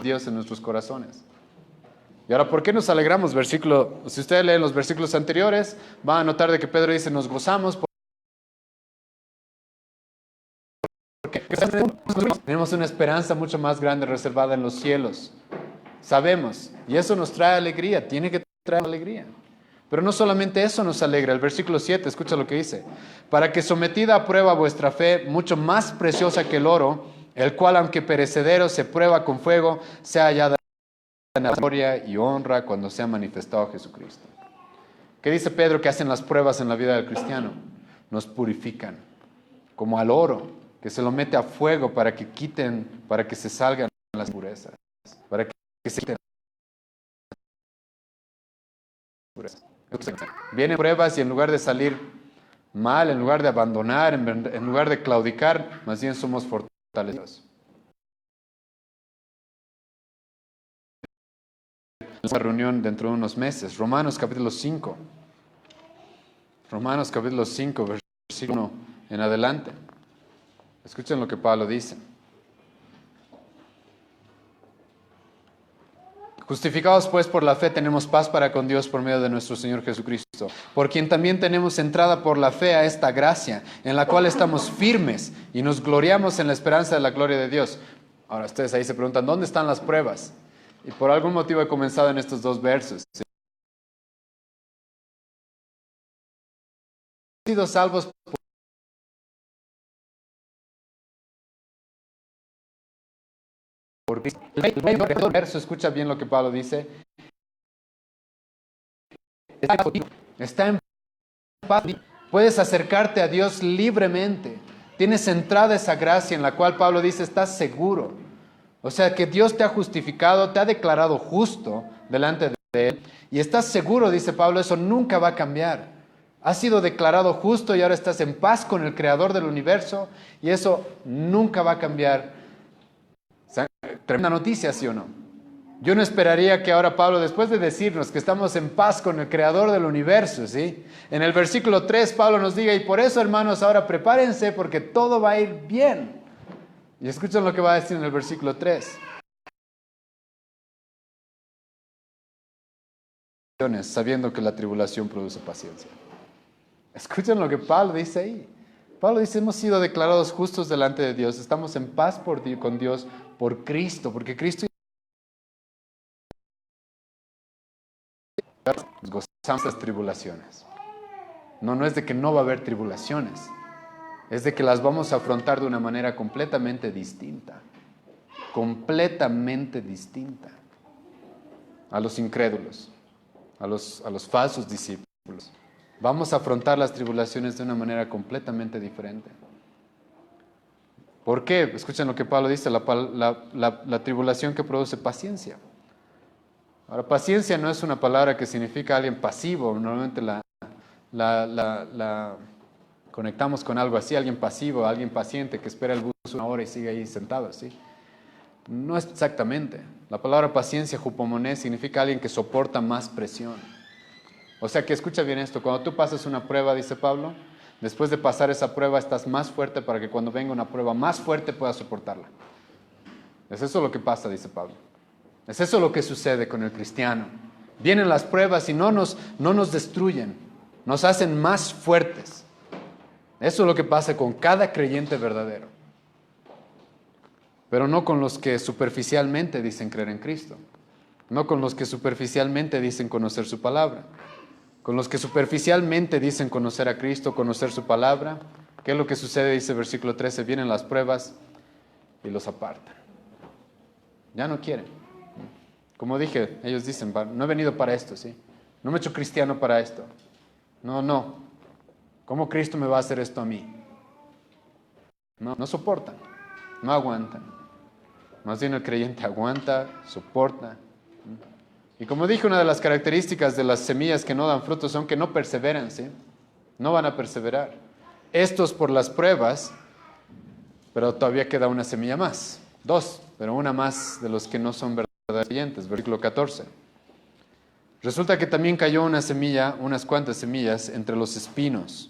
Dios en nuestros corazones. Y ahora, ¿por qué nos alegramos? Si ustedes leen los versículos anteriores, van a notar de que Pedro dice, nos gozamos porque tenemos una esperanza mucho más grande reservada en los cielos. Sabemos, y eso nos trae alegría, tiene que traer alegría. Pero no solamente eso nos alegra, el versículo 7, escucha lo que dice. Para que sometida a prueba vuestra fe, mucho más preciosa que el oro, el cual aunque perecedero se prueba con fuego, sea hallada en la gloria y honra cuando sea manifestado Jesucristo. ¿Qué dice Pedro que hacen las pruebas en la vida del cristiano? Nos purifican, como al oro, que se lo mete a fuego para que quiten, para que se salgan las impurezas, para que se quiten las impurezas. Vienen pruebas y en lugar de salir mal, en lugar de abandonar, en lugar de claudicar, más bien somos fortalecidos. Una reunión dentro de unos meses. Romanos capítulo 5. Romanos capítulo 5, versículo 1 en adelante. Escuchen lo que Pablo dice. Justificados pues por la fe tenemos paz para con Dios por medio de nuestro Señor Jesucristo, por quien también tenemos entrada por la fe a esta gracia, en la cual estamos firmes y nos gloriamos en la esperanza de la gloria de Dios. Ahora ustedes ahí se preguntan, ¿dónde están las pruebas? Y por algún motivo he comenzado en estos dos versos. Han sido salvos por Cristo. El verso, escucha bien lo que Pablo dice. Está en paz. Puedes acercarte a Dios libremente. Tienes entrada a esa gracia en la cual Pablo dice, estás seguro. O sea que Dios te ha justificado, te ha declarado justo delante de Él. Y estás seguro, dice Pablo, eso nunca va a cambiar. Has sido declarado justo y ahora estás en paz con el Creador del universo y eso nunca va a cambiar. Tremenda noticia, ¿sí o no? Yo no esperaría que ahora Pablo, después de decirnos que estamos en paz con el Creador del universo, ¿sí? En el versículo 3 Pablo nos diga, y por eso hermanos ahora prepárense porque todo va a ir bien. Y escuchen lo que va a decir en el versículo 3. Sabiendo que la tribulación produce paciencia. Escuchen lo que Pablo dice ahí. Pablo dice, hemos sido declarados justos delante de Dios, estamos en paz con Dios por Cristo, porque Cristo nos gozamos de las tribulaciones. No es de que no va a haber tribulaciones, es de que las vamos a afrontar de una manera completamente distinta a los incrédulos, a los falsos discípulos. Vamos a afrontar las tribulaciones de una manera completamente diferente. ¿Por qué? Escuchen lo que Pablo dice, la tribulación que produce paciencia. Ahora, paciencia no es una palabra que significa alguien pasivo, normalmente la conectamos con algo así, alguien pasivo, alguien paciente que espera el bus una hora y sigue ahí sentado así. No es exactamente. La palabra paciencia, hupomoné, significa alguien que soporta más presión. O sea que escucha bien esto, cuando tú pasas una prueba, dice Pablo, después de pasar esa prueba estás más fuerte para que cuando venga una prueba más fuerte puedas soportarla. Es eso lo que pasa, dice Pablo. Es eso lo que sucede con el cristiano. Vienen las pruebas y no nos destruyen, nos hacen más fuertes. Eso es lo que pasa con cada creyente verdadero. Pero no con los que superficialmente dicen creer en Cristo. No con los que superficialmente dicen conocer su palabra. Con los que superficialmente dicen conocer a Cristo, conocer su palabra. ¿Qué es lo que sucede? Dice versículo 13, vienen las pruebas y los apartan. Ya no quieren. Como dije, ellos dicen, no he venido para esto, ¿sí? No me he hecho cristiano para esto. No. ¿Cómo Cristo me va a hacer esto a mí? No soportan, no aguantan. Más bien el creyente aguanta, soporta. Y como dije, una de las características de las semillas que no dan frutos son que no perseveran, ¿sí? No van a perseverar. Estos por las pruebas, pero todavía queda una semilla más. 2, pero una más de los que no son verdaderos creyentes. Versículo 14. Resulta que también cayó una semilla, unas cuantas semillas, entre los espinos.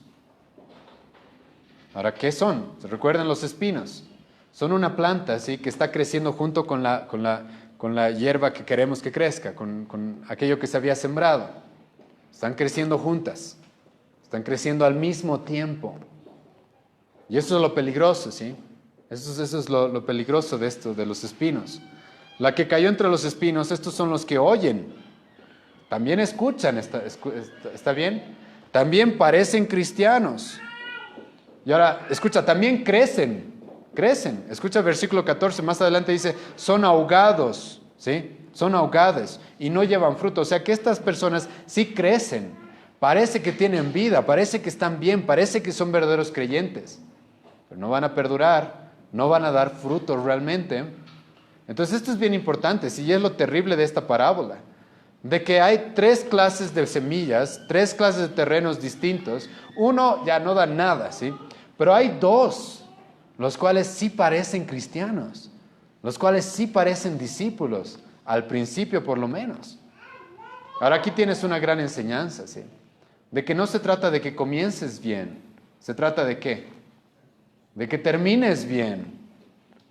Ahora, ¿qué son? ¿Se recuerdan los espinos? Son una planta, ¿sí?, que está creciendo junto con la hierba que queremos que crezca, con aquello que se había sembrado. Están creciendo juntas, están creciendo al mismo tiempo. Y eso es lo peligroso, ¿sí? Eso es lo peligroso de esto, de los espinos. La que cayó entre los espinos, estos son los que oyen. También escuchan, ¿está bien? También parecen cristianos. Y ahora, escucha, también crecen. Escucha el versículo 14, más adelante dice, son ahogados, ¿sí? Son ahogados y no llevan fruto. O sea que estas personas sí crecen. Parece que tienen vida, parece que están bien, parece que son verdaderos creyentes. Pero no van a perdurar, no van a dar fruto realmente. Entonces esto es bien importante, y es lo terrible de esta parábola. De que hay 3 clases de semillas, 3 clases de terrenos distintos. Uno ya no da nada, ¿sí? Pero hay 2, los cuales sí parecen cristianos, los cuales sí parecen discípulos, al principio por lo menos. Ahora aquí tienes una gran enseñanza, ¿sí? De que no se trata de que comiences bien, se trata de ¿qué? De que termines bien.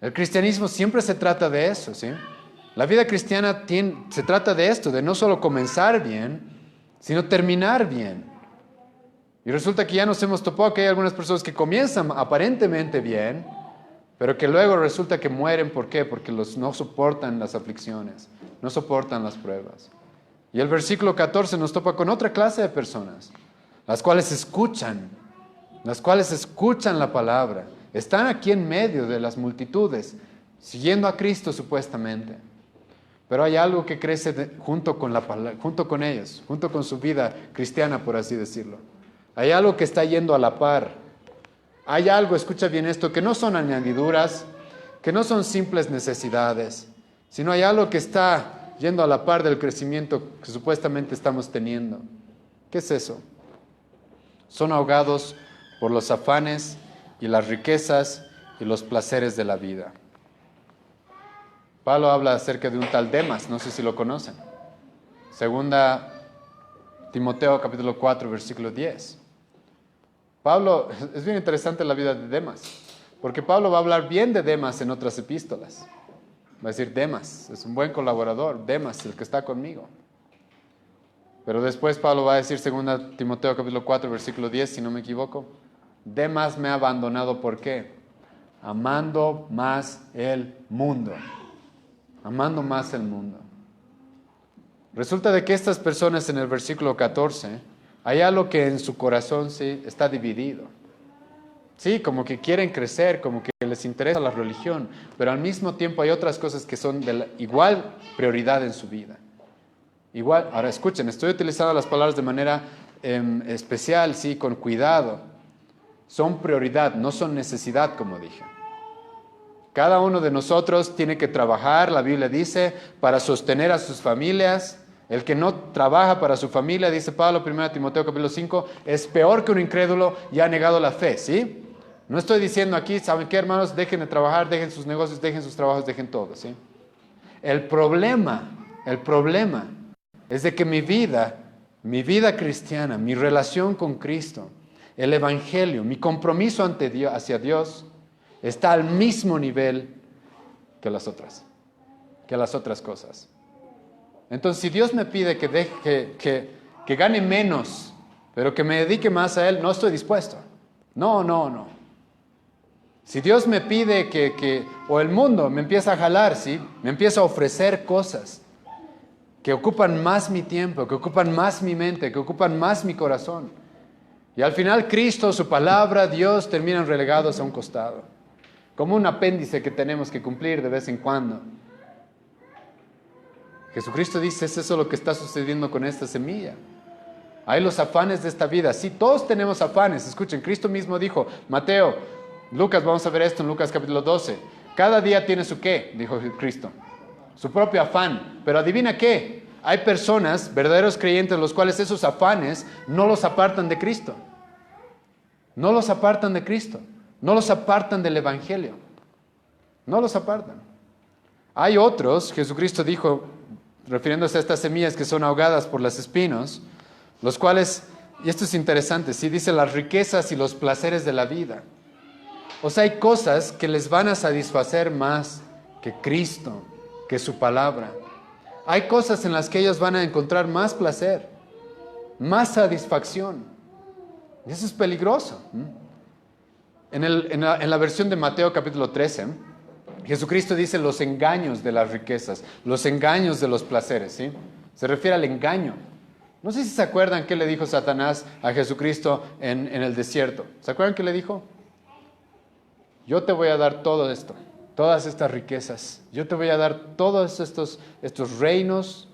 El cristianismo siempre se trata de eso, ¿sí? La vida cristiana se trata de esto, de no solo comenzar bien, sino terminar bien. Y resulta que ya nos hemos topado que hay algunas personas que comienzan aparentemente bien, pero que luego resulta que mueren. ¿Por qué? Porque no soportan las aflicciones, no soportan las pruebas. Y el versículo 14 nos topa con otra clase de personas, las cuales escuchan la palabra, están aquí en medio de las multitudes, siguiendo a Cristo supuestamente. Pero hay algo que crece junto con ellos, junto con su vida cristiana, por así decirlo. Hay algo que está yendo a la par. Hay algo, escucha bien esto, que no son añadiduras, que no son simples necesidades, sino hay algo que está yendo a la par del crecimiento que supuestamente estamos teniendo. ¿Qué es eso? Son ahogados por los afanes y las riquezas y los placeres de la vida. Pablo habla acerca de un tal Demas, no sé si lo conocen. Segunda Timoteo capítulo 4, versículo 10. Pablo, es bien interesante la vida de Demas, porque Pablo va a hablar bien de Demas en otras epístolas. Va a decir, Demas es un buen colaborador, Demas, el que está conmigo. Pero después Pablo va a decir, 2 Timoteo capítulo 4, versículo 10, si no me equivoco, Demas me ha abandonado, ¿por qué? Amando más el mundo. Amando más el mundo. Resulta de que estas personas en el versículo 14, hay algo que en su corazón sí está dividido. Sí, como que quieren crecer, como que les interesa la religión, pero al mismo tiempo hay otras cosas que son de igual prioridad en su vida. Igual, ahora escuchen, estoy utilizando las palabras de manera especial, sí, con cuidado. Son prioridad, no son necesidad, como dije. Cada uno de nosotros tiene que trabajar, la Biblia dice, para sostener a sus familias. El que no trabaja para su familia, dice Pablo, 1 Timoteo capítulo 5, es peor que un incrédulo y ha negado la fe, ¿sí? No estoy diciendo aquí, ¿saben qué, hermanos? Dejen de trabajar, dejen sus negocios, dejen sus trabajos, dejen todo, ¿sí? El problema es de que mi vida cristiana, mi relación con Cristo, el Evangelio, mi compromiso ante Dios, hacia Dios, está al mismo nivel que las otras cosas. Entonces, si Dios me pide que gane menos, pero que me dedique más a Él, no estoy dispuesto. No. Si Dios me pide o el mundo me empieza a jalar, ¿sí? Me empieza a ofrecer cosas que ocupan más mi tiempo, que ocupan más mi mente, que ocupan más mi corazón. Y al final Cristo, su palabra, Dios terminan relegados a un costado. Como un apéndice que tenemos que cumplir de vez en cuando. Jesucristo dice, es eso lo que está sucediendo con esta semilla. Hay los afanes de esta vida. Sí, todos tenemos afanes. Escuchen, Cristo mismo dijo, Lucas, vamos a ver esto en Lucas capítulo 12. Cada día tiene su qué, dijo Cristo. Su propio afán. Pero adivina qué. Hay personas, verdaderos creyentes, los cuales esos afanes no los apartan de Cristo. No los apartan de Cristo. No los apartan del Evangelio. No los apartan. Hay otros, Jesucristo dijo, refiriéndose a estas semillas que son ahogadas por los espinos, los cuales, y esto es interesante, sí, dice las riquezas y los placeres de la vida. O sea, hay cosas que les van a satisfacer más que Cristo, que su palabra. Hay cosas en las que ellos van a encontrar más placer, más satisfacción. Y eso es peligroso. En la versión de Mateo capítulo 13, Jesucristo dice los engaños de las riquezas, los engaños de los placeres, ¿sí? Se refiere al engaño. No sé si se acuerdan qué le dijo Satanás a Jesucristo en el desierto. ¿Se acuerdan qué le dijo? Yo te voy a dar todo esto, todas estas riquezas. Yo te voy a dar todos estos reinos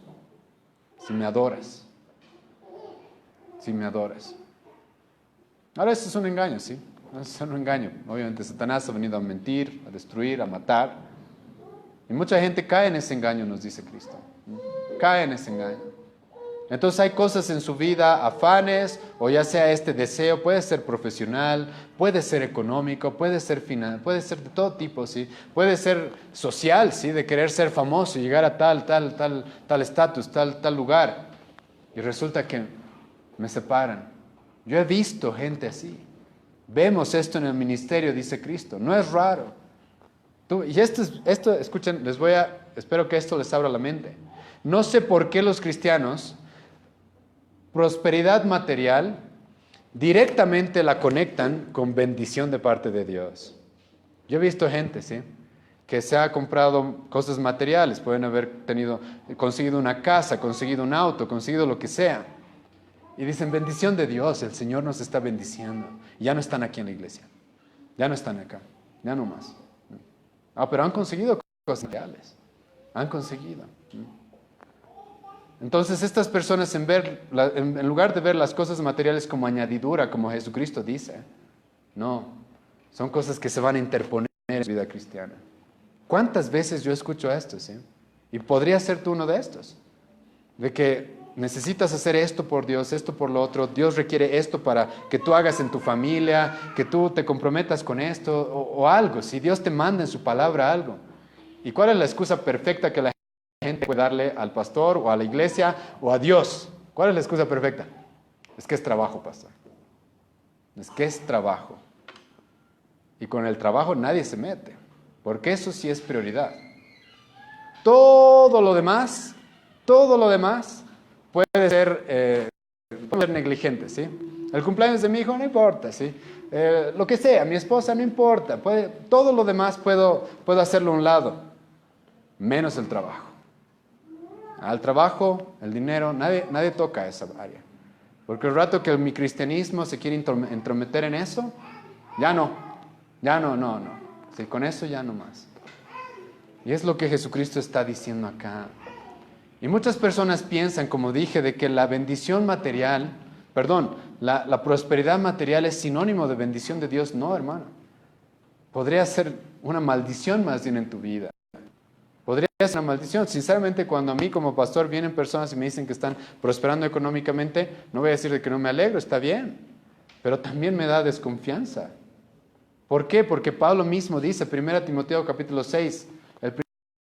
si me adoras. Si me adoras. Ahora, esto es un engaño, ¿sí? Es un engaño. Obviamente Satanás ha venido a mentir, a destruir, a matar. Y mucha gente cae en ese engaño, nos dice Cristo. Cae en ese engaño. Entonces hay cosas en su vida, afanes, o ya sea este deseo, puede ser profesional, puede ser económico, puede ser final, puede ser de todo tipo, ¿sí? Puede ser social, ¿sí? De querer ser famoso, llegar a tal estatus, tal lugar. Y resulta que me separan. Yo he visto gente así. Vemos esto en el ministerio, dice Cristo. No es raro. Y esto, escuchen, espero que esto les abra la mente. No sé por qué los cristianos, prosperidad material, directamente la conectan con bendición de parte de Dios. Yo he visto gente, ¿sí? Que se ha comprado cosas materiales. Pueden haber conseguido una casa, conseguido un auto, conseguido lo que sea. Y dicen, bendición de Dios, el Señor nos está bendiciendo. Y ya no están aquí en la iglesia. Ya no están acá. Ya no más. Pero han conseguido cosas reales. Han conseguido. Entonces estas personas en lugar de ver las cosas materiales como añadidura, como Jesucristo dice, no, son cosas que se van a interponer en la vida cristiana. ¿Cuántas veces yo escucho esto, sí? Y podría ser tú uno de estos. De que necesitas hacer esto por Dios, esto por lo otro. Dios requiere esto para que tú hagas en tu familia, que tú te comprometas con esto o algo. Si Dios te manda en su palabra algo. ¿Y cuál es la excusa perfecta que la gente puede darle al pastor o a la iglesia o a Dios? ¿Cuál es la excusa perfecta? Es que es trabajo, pastor. Es que es trabajo. Y con el trabajo nadie se mete, porque eso sí es prioridad. Todo lo demás puede ser negligente, ¿sí? El cumpleaños de mi hijo no importa, ¿sí? Lo que sea, mi esposa no importa, todo lo demás puedo hacerlo a un lado, menos el trabajo. Al trabajo, el dinero, nadie toca esa área. Porque el rato que mi cristianismo se quiere entrometer en eso, ya no. Sí, con eso ya no más. Y es lo que Jesucristo está diciendo acá. Y muchas personas piensan, como dije, de que la bendición material, la prosperidad material es sinónimo de bendición de Dios. No, hermano. Podría ser una maldición más bien en tu vida. Podría ser una maldición. Sinceramente, cuando a mí como pastor vienen personas y me dicen que están prosperando económicamente, no voy a decir de que no me alegro, está bien. Pero también me da desconfianza. ¿Por qué? Porque Pablo mismo dice, 1 Timoteo capítulo 6, el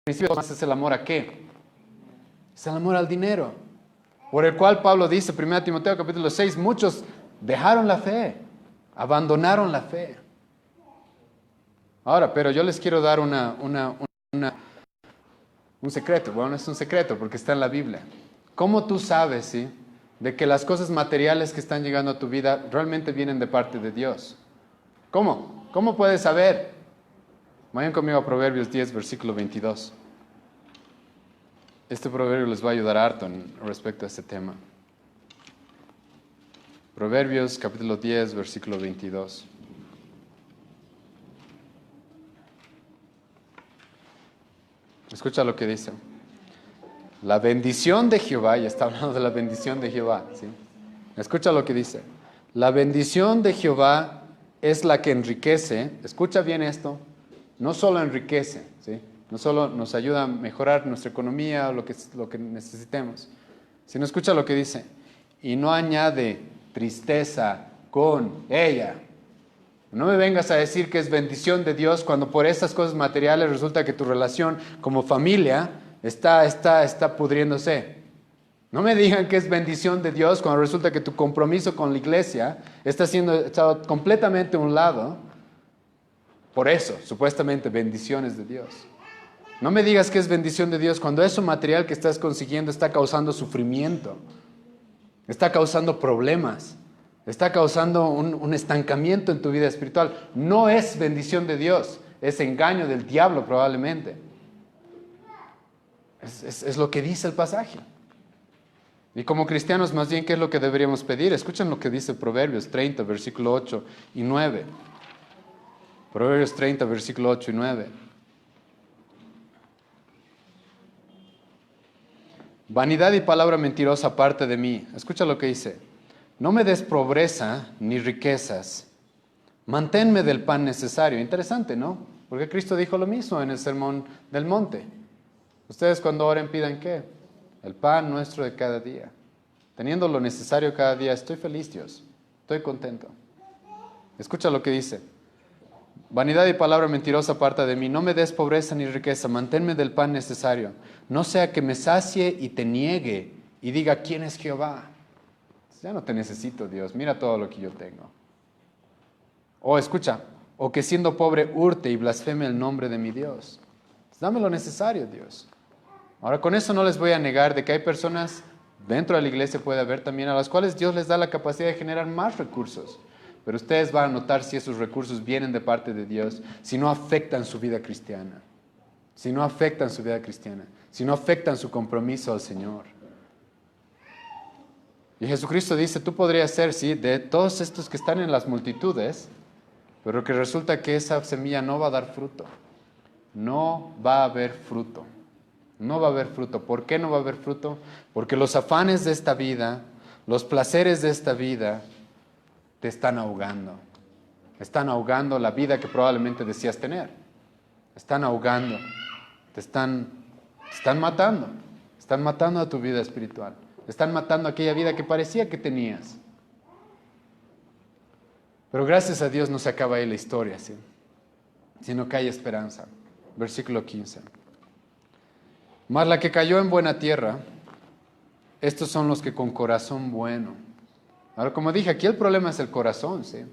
principio más es el amor ¿a qué? Es el amor al dinero. Por el cual Pablo dice, 1 Timoteo capítulo 6, muchos dejaron la fe, abandonaron la fe. Ahora, pero yo les quiero dar un secreto. Bueno, no es un secreto porque está en la Biblia. ¿Cómo tú sabes, sí, de que las cosas materiales que están llegando a tu vida realmente vienen de parte de Dios? ¿Cómo? ¿Cómo puedes saber? Vayan conmigo a Proverbios 10, versículo 22. Este proverbio les va a ayudar harto respecto a este tema. Proverbios capítulo 10, versículo 22. Escucha lo que dice. La bendición de Jehová, y está hablando de la bendición de Jehová, ¿sí? Escucha lo que dice. La bendición de Jehová es la que enriquece, escucha bien esto, no solo enriquece, ¿sí? No solo nos ayuda a mejorar nuestra economía o lo que necesitemos, sino escucha lo que dice, y no añade tristeza con ella. No me vengas a decir que es bendición de Dios cuando por esas cosas materiales resulta que tu relación como familia está pudriéndose. No me digan que es bendición de Dios cuando resulta que tu compromiso con la iglesia está siendo echado completamente a un lado. Por eso, supuestamente, bendiciones de Dios. No me digas que es bendición de Dios cuando eso material que estás consiguiendo está causando sufrimiento, está causando problemas, está causando un estancamiento en tu vida espiritual. No es bendición de Dios, es engaño del diablo probablemente. Es lo que dice el pasaje. Y como cristianos, más bien, ¿qué es lo que deberíamos pedir? Escuchen lo que dice Proverbios 30, versículo 8 y 9. Proverbios 30, versículo 8 y 9. Vanidad y palabra mentirosa aparte de mí. Escucha lo que dice. No me des pobreza ni riquezas. Manténme del pan necesario. Interesante, ¿no? Porque Cristo dijo lo mismo en el Sermón del Monte. Ustedes cuando oren pidan ¿qué? El pan nuestro de cada día. Teniendo lo necesario cada día, estoy feliz, Dios. Estoy contento. Escucha lo que dice. Vanidad y palabra mentirosa aparta de mí. No me des pobreza ni riqueza. Manténme del pan necesario. No sea que me sacie y te niegue y diga, ¿quién es Jehová? Ya no te necesito, Dios. Mira todo lo que yo tengo. O escucha, o que siendo pobre hurte y blasfeme el nombre de mi Dios. Dame lo necesario, Dios. Ahora, con eso no les voy a negar de que hay personas dentro de la iglesia, puede haber también, a las cuales Dios les da la capacidad de generar más recursos. Pero ustedes van a notar si esos recursos vienen de parte de Dios, si no afectan su vida cristiana. Si no afectan su vida cristiana. Si no afectan su compromiso al Señor. Y Jesucristo dice, tú podrías ser, sí, de todos estos que están en las multitudes, pero que resulta que esa semilla no va a dar fruto. No va a haber fruto. No va a haber fruto. ¿Por qué no va a haber fruto? Porque los afanes de esta vida, los placeres de esta vida, te están ahogando. Están ahogando la vida que probablemente deseas tener. Están ahogando. Te están matando. Están matando a tu vida espiritual. Están matando aquella vida que parecía que tenías. Pero gracias a Dios no se acaba ahí la historia, ¿sí? Sino que hay esperanza. Versículo 15. Mas la que cayó en buena tierra, estos son los que con corazón bueno. Ahora, como dije, aquí el problema es el corazón, ¿sí?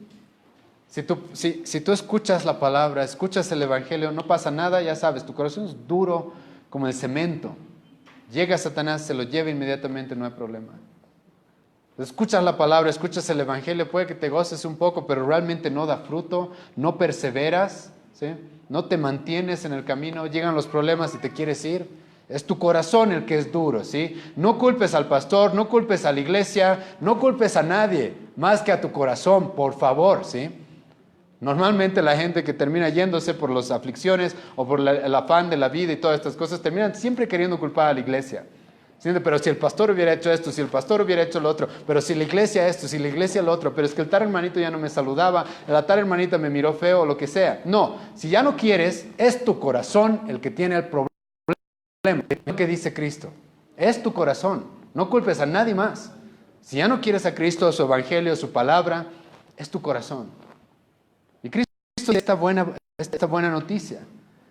Si tú escuchas la palabra, escuchas el evangelio, no pasa nada, ya sabes, tu corazón es duro como el cemento. Llega Satanás, se lo lleva inmediatamente, no hay problema. Escuchas la palabra, escuchas el evangelio, puede que te goces un poco, pero realmente no da fruto, no perseveras, ¿sí? No te mantienes en el camino, llegan los problemas y te quieres ir. Es tu corazón el que es duro, ¿sí? No culpes al pastor, no culpes a la iglesia, no culpes a nadie más que a tu corazón, por favor, ¿sí? Normalmente la gente que termina yéndose por las aflicciones o por el afán de la vida y todas estas cosas, terminan siempre queriendo culpar a la iglesia. ¿Sí? Pero si el pastor hubiera hecho esto, si el pastor hubiera hecho lo otro, pero si la iglesia esto, si la iglesia lo otro, pero es que el tal hermanito ya no me saludaba, la tal hermanita me miró feo o lo que sea. No, si ya no quieres, es tu corazón el que tiene el problema. Es lo que dice Cristo. Es tu corazón. No culpes a nadie más. Si ya no quieres a Cristo, su evangelio, su palabra, es tu corazón. Y Cristo tiene esta buena noticia,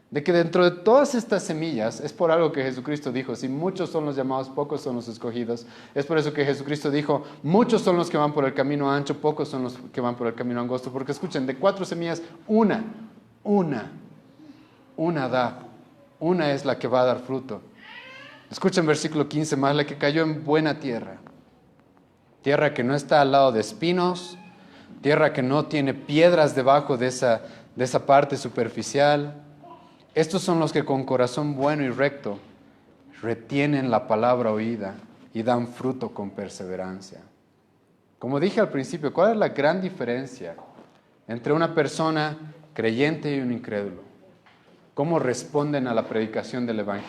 de que dentro de todas estas semillas, es por algo que Jesucristo dijo, si muchos son los llamados, pocos son los escogidos. Es por eso que Jesucristo dijo, muchos son los que van por el camino ancho, pocos son los que van por el camino angosto. Porque escuchen, de 4 semillas, una da, una es la que va a dar fruto. Escuchen versículo 15 más, la que cayó en buena tierra. Tierra que no está al lado de espinos, tierra que no tiene piedras debajo de esa parte superficial. Estos son los que con corazón bueno y recto retienen la palabra oída y dan fruto con perseverancia. Como dije al principio, ¿cuál es la gran diferencia entre una persona creyente y un incrédulo? ¿Cómo responden a la predicación del evangelio?